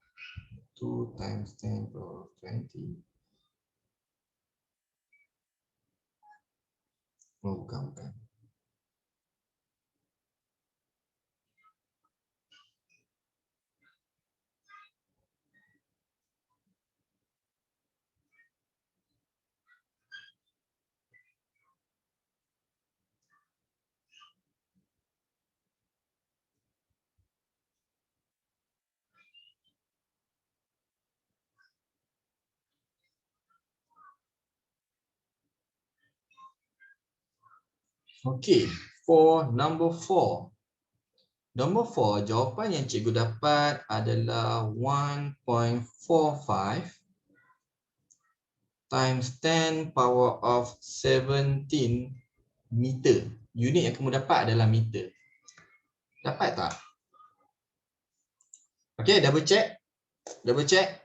2 times 10 power 20. Oh, bukan. Okey, for number 4. Number 4, jawapan yang cikgu dapat adalah 1.45 times 10 power of 17 meter. Unit yang kamu dapat adalah meter. Dapat tak? Okey, double check. Double check.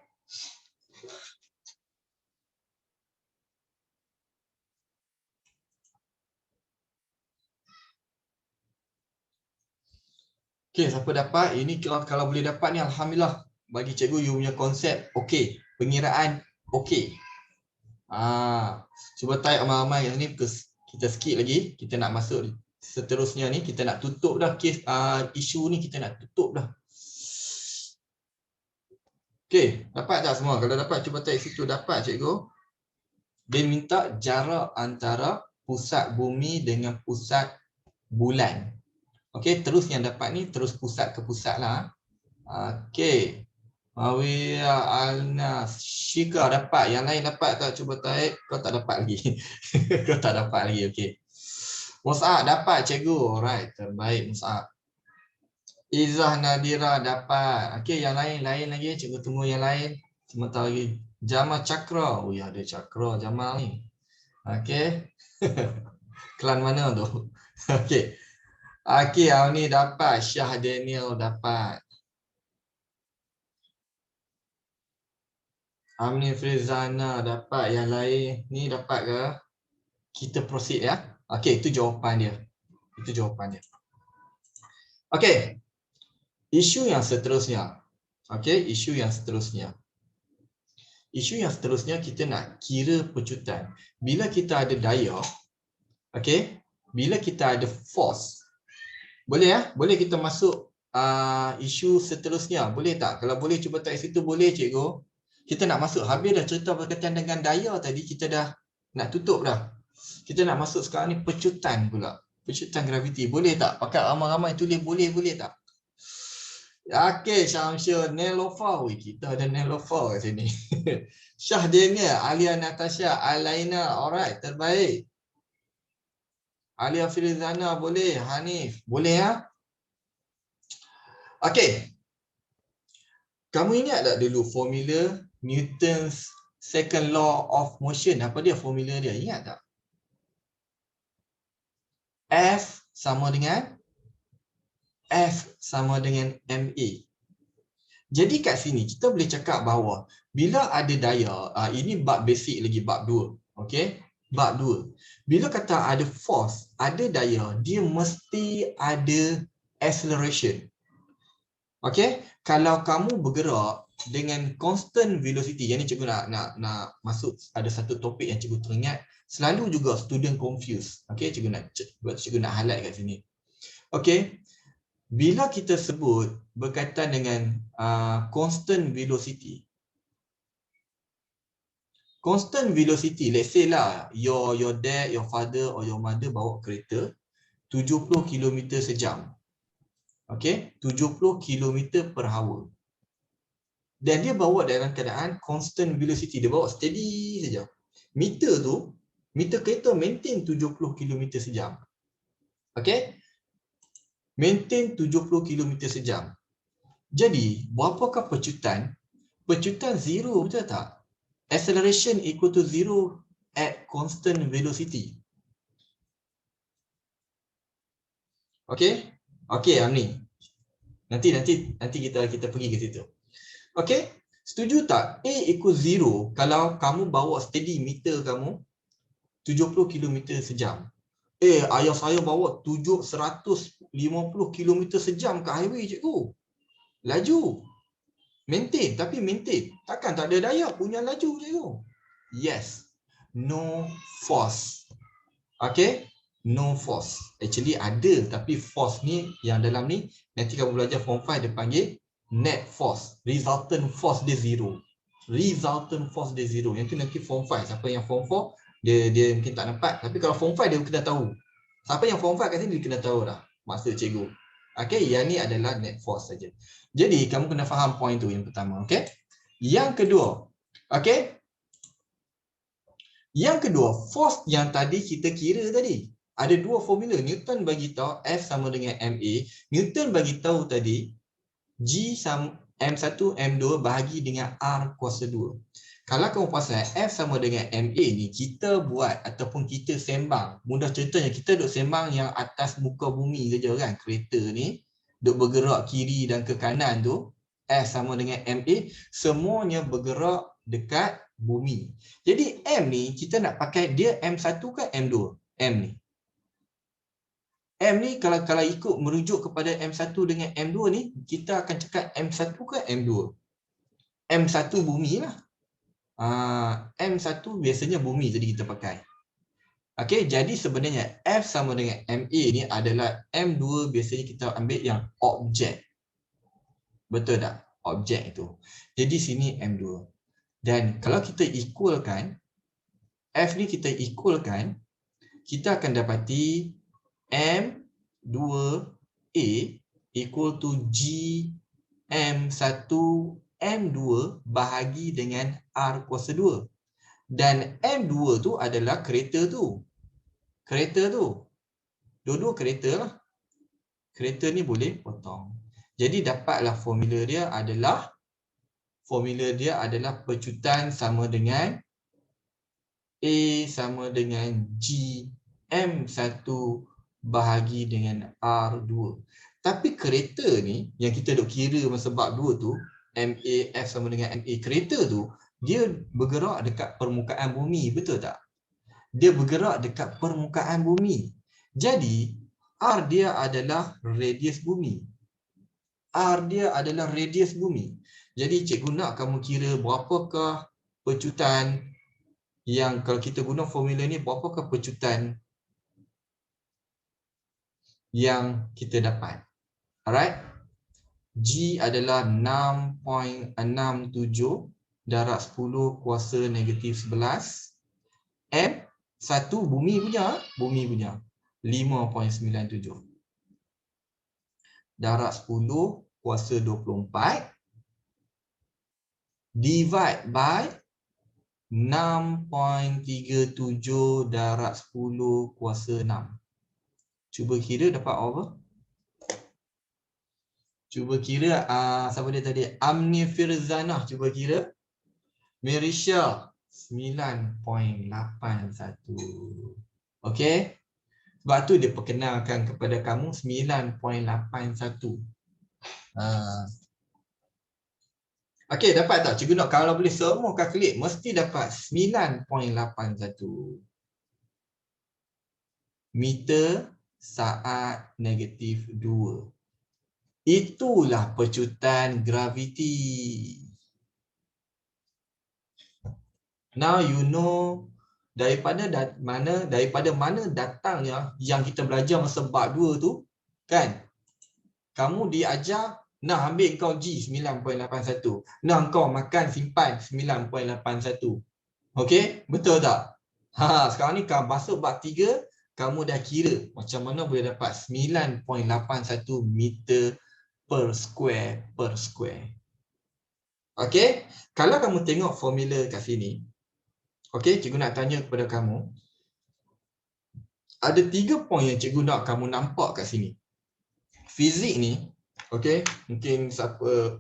Okey, siapa dapat? Ini kalau boleh dapat ni alhamdulillah. Bagi cikgu you punya konsep okey, pengiraan okey. Cuba type ramai-ramai yang ni kita skip lagi. Kita nak masuk seterusnya ni, kita nak tutup dah kes isu ni, kita nak tutup dah. Okey, dapat tak semua? Kalau dapat cuba type situ. Dapat cikgu. Dia minta jarak antara pusat bumi dengan pusat bulan. Okey, terus yang dapat ni terus pusat ke pusat lah. Okey. Mawiyah Alnas Shika dapat. Yang lain dapat tak? Cuba type. Kau tak dapat lagi. Kau tak dapat lagi. Okey. Mus'ab dapat cikgu. Alright, terbaik Mus'ab. Izzah Nadira dapat. Okey, yang lain lagi. Cikgu tunggu yang lain. Sementara lagi. Jamal Cakra. Oh ya, ada Cakra Jamal ni. Okey. Klan mana tu? Okey. Okey, ni dapat. Syah Daniel dapat. Amni Frizana dapat. Yang lain ni dapat ke? Kita proceed ya. Okey, itu jawapan dia. Itu jawapan dia. Okey. Isu yang seterusnya. Okey, isu yang seterusnya. Isu yang seterusnya kita nak kira pecutan. Bila kita ada daya, okey, bila kita ada force, boleh ya? Boleh kita masuk isu seterusnya. Boleh tak? Kalau boleh cuba type situ, boleh cikgu. Kita nak masuk, habis dah cerita berkaitan dengan daya tadi, kita dah nak tutup dah. Kita nak masuk sekarang ni pecutan pula. Pecutan graviti. Boleh tak? Pakai ramai-ramai tulis boleh tak? Okey, Syamsul Nelofa. Kita ada Nelofa kat sini. Syah Daniel, Alia Natasha, Alaina. Alright, terbaik. Alia Firizana boleh. Hanif, boleh ya? Okey. Kamu ingat tak dulu formula Newton's second law of motion? Apa dia formula dia? Ingat tak? F sama dengan MA. Jadi kat sini kita boleh cakap bahawa bila ada daya, ini bab basic lagi, bab 2. Okey. Bab 2. Bila kata ada force, ada daya, dia mesti ada acceleration. Okey, kalau kamu bergerak dengan constant velocity, yang ni cikgu nak masuk ada satu topik yang cikgu teringat, selalu juga student confuse. Okey, cikgu nak highlight kat sini. Okey, bila kita sebut berkaitan dengan constant velocity, constant velocity, let's say lah, your dad, your father or your mother bawa kereta 70 km sejam. Okay, 70 km per hour. Dan dia bawa dalam keadaan constant velocity, dia bawa steady saja. Meter kereta maintain 70 km sejam. Okay, maintain 70 km sejam. Jadi, berapakah pecutan? Pecutan zero, betul tak? Acceleration equal to zero at constant velocity. Okay? Okay, Amni. Nanti kita pergi ke situ. Okay? Setuju tak? A equal zero kalau kamu bawa steady meter kamu 70 km sejam. Ayah saya bawa 150 km sejam ke highway, cikgu. Laju. Maintain, tapi maintain. Takkan tak ada daya punya laju, cikgu. Yes. No force. Okay? No force. Actually ada, tapi force ni yang dalam ni nanti kamu belajar form 5 dia panggil net force. Resultant force dia zero. Resultant force dia zero. Yang tu nanti form 5. Siapa yang form 4 dia mungkin tak nampak, tapi kalau form 5 dia kena tahu. Siapa yang form 5 kat sini dia kena tahu dah maksud cikgu. Okay, yang ni adalah net force saja. Jadi kamu kena faham point tu yang pertama, okay? Yang kedua, okay? Yang kedua, force yang tadi kita kira tadi. Ada dua formula. Newton bagi tahu F sama dengan MA. Newton bagi tahu tadi G sama M1 M2 bahagi dengan R kuasa 2. Kalau kamu pasal F sama dengan MA ni, kita buat ataupun kita sembang. Mudah contohnya, kita duk sembang yang atas muka bumi saja kan. Kereta ni duk bergerak kiri dan ke kanan tu. F sama dengan MA, semuanya bergerak dekat bumi. Jadi M ni kita nak pakai dia M1 ke M2? M ni. M ni kalau ikut merujuk kepada M1 dengan M2 ni, kita akan cakap M1 ke M2? M1 bumi lah. M1 biasanya bumi jadi kita pakai. Okey, jadi sebenarnya F sama dengan MA ni adalah M2 biasanya kita ambil yang objek. Betul tak? Objek itu. Jadi sini M2. Dan kalau kita equalkan, F ni kita equalkan, kita akan dapati M2A equal to G M1 M2 bahagi dengan R kuasa 2. Dan M2 tu adalah kereta tu. Kereta tu. Dua-dua kereta lah. Kereta ni boleh potong. Jadi dapatlah formula dia adalah pecutan sama dengan A sama dengan G M1 bahagi dengan R2. Tapi kereta ni yang kita duk kira masa bab 2 tu, MAF sama dengan MA, kereta tu dia bergerak dekat permukaan bumi, betul tak? Dia bergerak dekat permukaan bumi. Jadi R dia adalah radius bumi. R dia adalah radius bumi. Jadi cikgu nak kamu kira berapakah pecutan yang kalau kita guna formula ni, berapakah pecutan yang kita dapat. Alright. G adalah 6.67 darab 10 kuasa negatif 11. M, 1 bumi punya. 5.97. Darab 10 kuasa 24. Divide by 6.37 darab 10 kuasa 6. Cuba kira dapat apa? Cuba kira siapa dia tadi? Amni Firzanah. Cuba kira. Merisha 9.81. Okey. Sebab tu dia perkenalkan kepada kamu 9.81. Okey, dapat tak? Cikgu nak kalau boleh semua calculate mesti dapat 9.81. meter saat negatif 2. Itulah pecutan graviti. Now you know daripada mana datangnya yang kita belajar masa bab 2 tu, kan? Kamu diajar nak ambil kau G 9.81. Nak kau makan simpan 9.81. Okey, betul tak? Sekarang ni kamu masuk bab 3, kamu dah kira macam mana boleh dapat 9.81 meter per square per square. Okey, kalau kamu tengok formula kat sini, okey, cikgu nak tanya kepada kamu. Ada 3 poin yang cikgu nak kamu nampak kat sini. Fizik ni, okey, mungkin siapa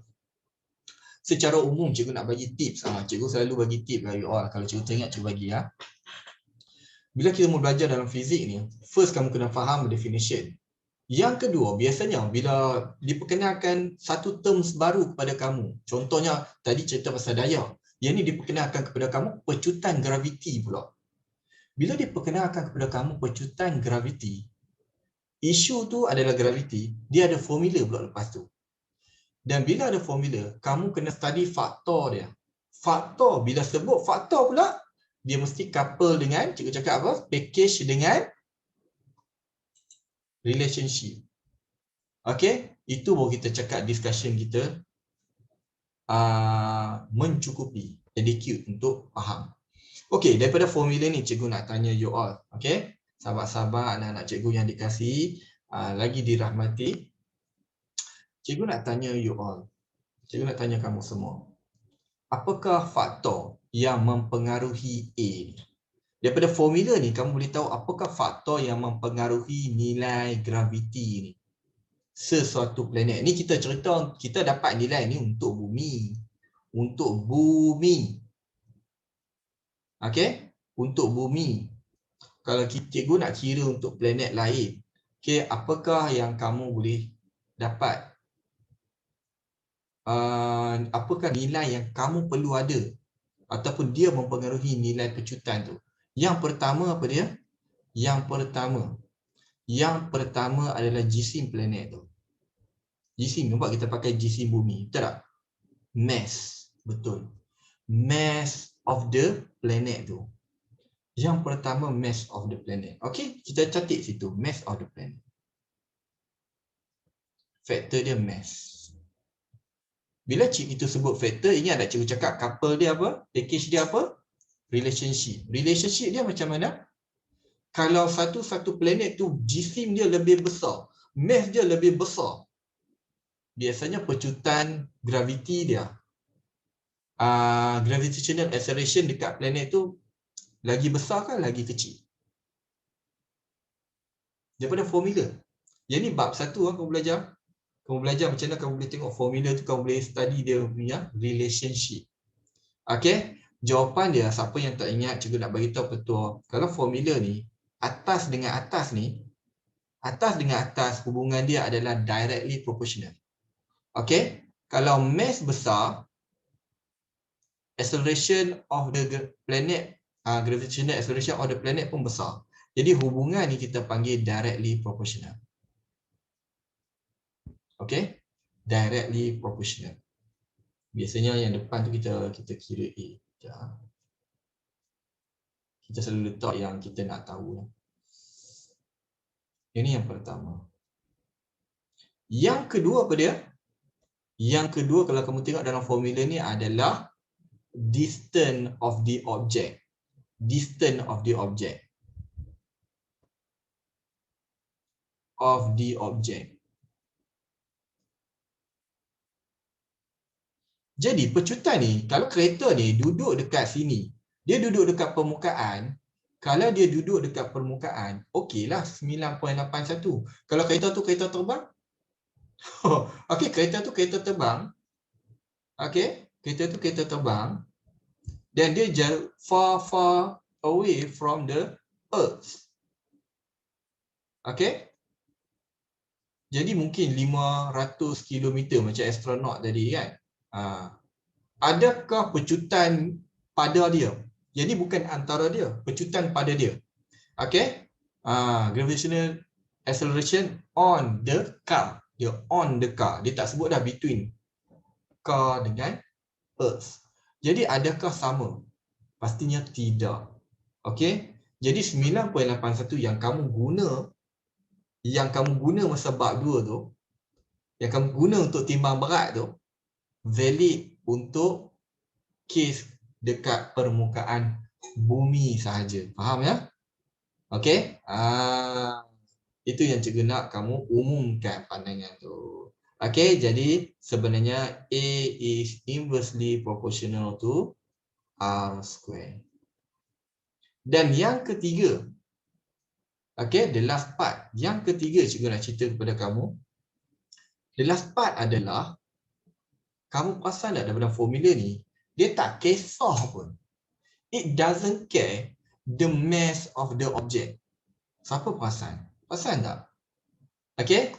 secara umum cikgu nak bagi tips. Cikgu selalu bagi tips bagi all. Kalau cikgu tengok cikgu bagi ya. Bila kita mau belajar dalam fizik ni, first kamu kena faham definition. Yang kedua, biasanya bila diperkenalkan satu terms baru kepada kamu, contohnya tadi cerita pasal daya, yang ni diperkenalkan kepada kamu pecutan graviti pula. Bila diperkenalkan kepada kamu pecutan graviti, isu tu adalah graviti, dia ada formula pula lepas tu. Dan bila ada formula, kamu kena study faktor dia. Faktor, bila sebut faktor pula, dia mesti couple dengan, cikgu cakap apa? Package dengan relationship. Okey, itu baru kita cakap discussion kita mencukupi, adequate untuk faham. Okey, daripada formula ni cikgu nak tanya you all. Okey, sahabat-sahabat anak-anak cikgu yang dikasihi, lagi dirahmati. Cikgu nak tanya you all. Cikgu nak tanya kamu semua. Apakah faktor yang mempengaruhi A ni? Daripada formula ni kamu boleh tahu apakah faktor yang mempengaruhi nilai graviti ni sesuatu planet. Ni kita cerita, kita dapat nilai ni untuk bumi. Untuk bumi. Okey? Untuk bumi. Kalau cikgu nak kira untuk planet lain, okey, apakah yang kamu boleh dapat? Apakah nilai yang kamu perlu ada ataupun dia mempengaruhi nilai pecutan tu? Yang pertama apa dia? Yang pertama adalah jisim planet tu. Jisim, nampak kita pakai jisim bumi, betul tak? Mass, betul. Mass of the planet tu. Yang pertama mass of the planet. Okey, kita catat situ, mass of the planet. Faktor dia mass. Bila kita sebut faktor, ingat tak cikgu cakap couple dia apa? Package dia apa? Relationship. Relationship dia macam mana? Kalau satu planet tu jisim dia lebih besar, mass dia lebih besar, biasanya pecutan graviti dia, gravitational acceleration dekat planet tu lagi besar kan lagi kecil? Daripada formula. Yang ni bab 1 kamu belajar. Kamu belajar macam mana kamu boleh tengok formula tu, kamu boleh study dia punya relationship. Okey, jawapan dia, siapa yang tak ingat, cikgu nak bagi tahu betul. Kalau formula ni, atas dengan atas ni, atas dengan atas hubungan dia adalah directly proportional. Okey, kalau mass besar, acceleration of the planet, gravitational acceleration of the planet pun besar. Jadi hubungan ni kita panggil directly proportional. Okey, directly proportional. Biasanya yang depan tu kita kira A. Kita selalu letak yang kita nak tahu. Ini yang pertama. Yang kedua apa dia? Yang kedua kalau kamu tengok dalam formula ni adalah distance of the object. Distance of the object. Of the object. Jadi pecutan ni, kalau kereta ni duduk dekat sini, dia duduk dekat permukaan, kalau dia duduk dekat permukaan, okeylah 9.81. Kalau kereta tu kereta terbang, okey, kereta tu kereta terbang, okey, kereta tu kereta terbang, dan dia far away from the earth. Okey, jadi mungkin 500 km macam astronaut tadi kan. Adakah pecutan pada dia? Jadi bukan antara dia, pecutan pada dia. Okey? Gravitational acceleration on the car. Dia on the car. Dia tak sebut dah between car dengan Earth. Jadi adakah sama? Pastinya tidak. Okey. Jadi 9.81 yang kamu guna masa bab 2 tu, yang kamu guna untuk timbang berat tu, valid untuk kes dekat permukaan bumi sahaja. Faham ya? Okey? Itu yang cikgu nak kamu umumkan pandangan tu. Okey, jadi sebenarnya A is inversely proportional to R square. Dan yang ketiga, okey, the last part. Yang ketiga cikgu nak cerita kepada kamu. The last part adalah, kamu perasan tak daripada formula ni, dia tak kisah pun. It doesn't care the mass of the object. Siapa perasan? Perasan tak? Okey?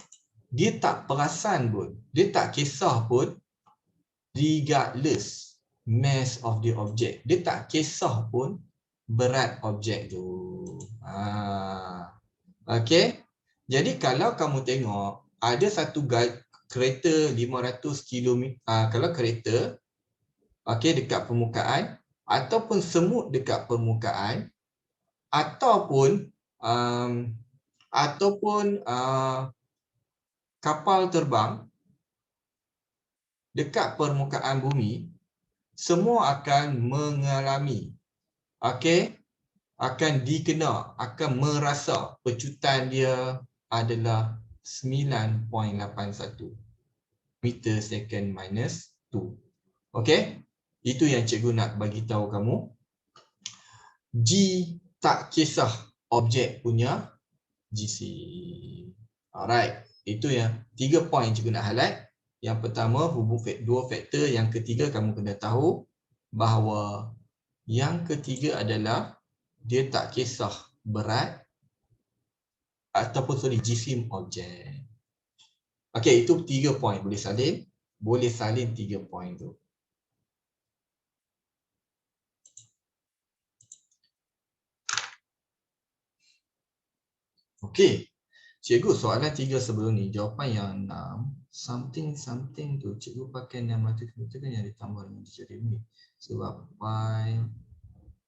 Dia tak perasan pun. Dia tak kisah pun regardless mass of the object. Dia tak kisah pun berat objek tu. Okey? Jadi kalau kamu tengok ada satu kereta 500 km, kalau kereta okey dekat permukaan ataupun semut dekat permukaan ataupun kapal terbang dekat permukaan bumi, semua akan mengalami, okey, akan dikena, akan merasa pecutan dia adalah 9.81 meter second minus 2. Okey? Itu yang cikgu nak bagi tahu kamu. G tak kisah objek punya GC. Alright, itu yang 3 poin cikgu nak highlight. Yang pertama hubung dua faktor, yang ketiga kamu kena tahu bahawa yang ketiga adalah dia tak kisah berat ataupun jisim objek. Okey, itu 3 poin boleh salin 3 poin tu. Okey. Cikgu, soalan 3 sebelum ni, jawapan yang 6, something tu, cikgu pakai 600 meter kan yang ditambah dengan dicari ni. Sebab pi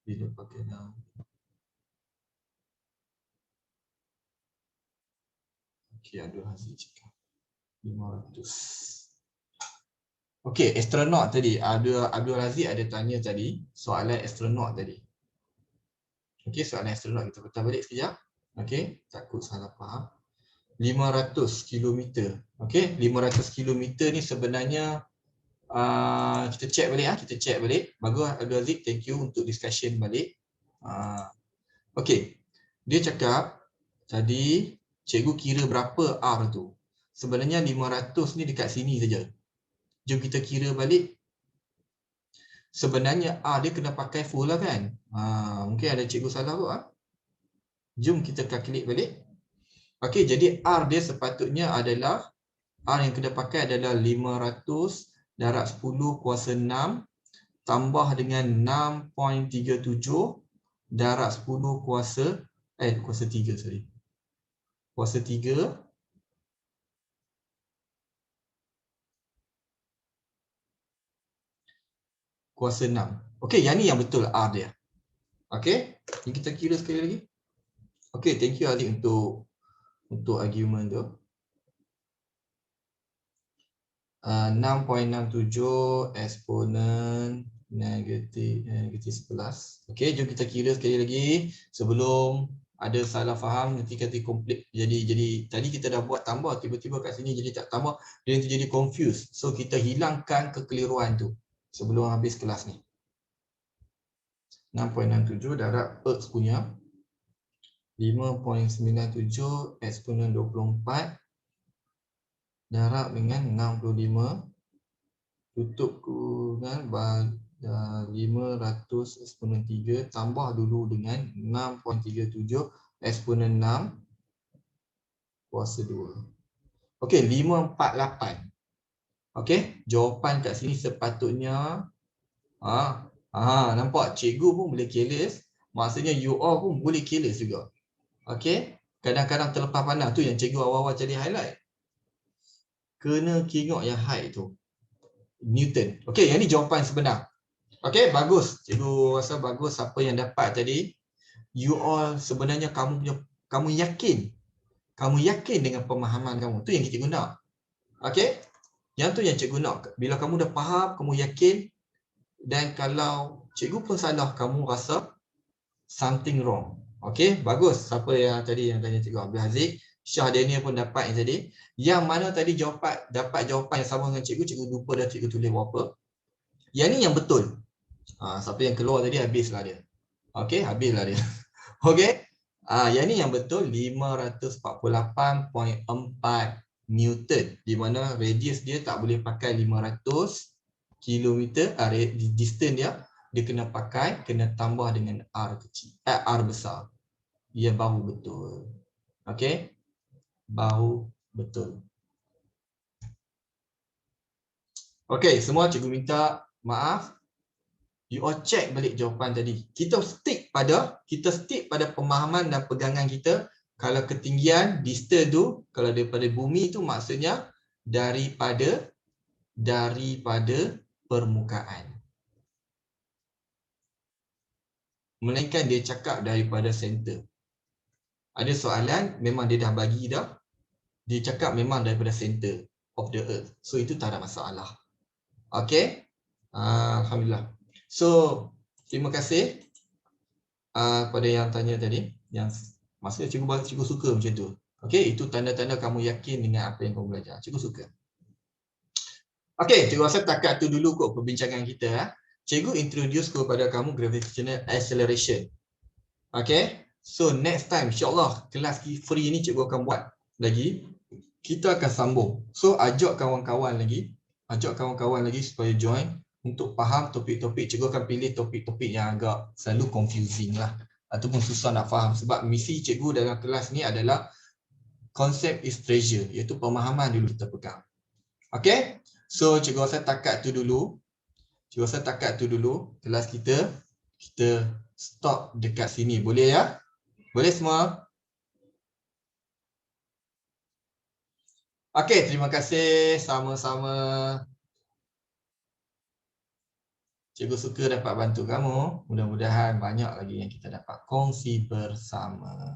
bila pakai 6. Okey, Abdul Haziq cakap 500. Okey, astronaut tadi, Abdul Haziq ada tanya tadi, soalan astronaut tadi. Okey, soalan astronaut kita putar balik sekejap. Okey, takut salah faham. 500 km. Okey, 500 km ni sebenarnya kita check balik. Bagus Abdul Aziz, thank you untuk discussion balik. Okey. Dia cakap tadi cikgu kira berapa R tu. Sebenarnya 500 ni dekat sini saja. Jom kita kira balik. Sebenarnya R dia kena pakai full lah kan. Mungkin ada cikgu salah kot. Jom kita calculate balik. Okey, jadi R dia sepatutnya adalah, R yang kena pakai adalah 500 darab 10 kuasa 6 tambah dengan 6.37 darab 10 kuasa 3, sorry. Kuasa 3 kuasa 6. Okey, yang ni yang betul R dia. Okey, ni kita kira sekali lagi. Okey, thank you Ali untuk argument tu. 6.67 eksponen negatif 11. Okey, jom kita kira sekali lagi sebelum ada salah faham nanti kata komplit. Jadi tadi kita dah buat tambah, tiba-tiba kat sini jadi tak tambah, dia nanti jadi confused. So kita hilangkan kekeliruan tu sebelum habis kelas ni. 6.67 darab Earth punya 5.97 eksponen 24 darab dengan 65 tutup dengan 500 eksponen 3 tambah dulu dengan 6.37 eksponen 6 kuasa 2. Okey, 548. Okey, jawapan kat sini sepatutnya nampak cikgu pun boleh careless, maksudnya you all pun boleh careless juga. Okey, kadang-kadang terlepas pandang tu yang cikgu awal-awal jadi highlight. Kena tengok yang height tu. Newton. Okey, yang ni jawapan sebenar. Okey, bagus. Cikgu rasa bagus apa yang dapat tadi. You all sebenarnya kamu yakin dengan pemahaman kamu. Tu yang cikgu nak. Okey? Yang tu yang cikgu nak. Bila kamu dah faham, kamu yakin, dan kalau cikgu pun salah, kamu rasa something wrong. Okey, bagus. Siapa yang tadi yang tanya cikgu Abdul Haziq, Syah Daniel pun dapat yang tadi. Yang mana tadi dapat jawapan yang sama dengan cikgu, cikgu lupa dah cikgu tulis berapa. Yang ni yang betul. Siapa yang keluar tadi habislah dia. Okey, habislah dia. Okey. Yang ni yang betul 548.4 Newton, di mana radius dia tak boleh pakai 500 kilometer, distance dia kena tambah dengan R kecil, R besar. Ia baru betul. Okey? Baru betul. Okey, semua cikgu minta maaf. You all check balik jawapan tadi. Kita stick pada pemahaman dan pegangan kita. Kalau ketinggian, distance tu, kalau daripada bumi tu maksudnya daripada permukaan. Melainkan dia cakap daripada center. Ada soalan, memang dia dah bagi dah. Dia cakap memang daripada center of the earth. So itu tak ada masalah. Okey? Alhamdulillah. So, terima kasih pada yang tanya tadi. Yang maksudnya cikgu suka macam tu. Okey, itu tanda-tanda kamu yakin dengan apa yang kamu belajar. Cikgu suka. Okey, cikgu rasa takat tu dulu kot perbincangan kita. Cikgu introduce kepada kamu gravitational acceleration. Okey, so next time insyaAllah kelas free ni cikgu akan buat lagi. Kita akan sambung. So ajak kawan-kawan lagi supaya join untuk faham topik-topik. Cikgu akan pilih topik-topik yang agak selalu confusing lah, ataupun susah nak faham. Sebab misi cikgu dalam kelas ni adalah concept is treasure, iaitu pemahaman dulu kita pegang. Okay, so cikgu rasa takat tu dulu. Kelas kita stop dekat sini. Boleh ya? Boleh semua? Okay, terima kasih. Sama-sama. Cikgu suka dapat bantu kamu. Mudah-mudahan banyak lagi yang kita dapat kongsi bersama.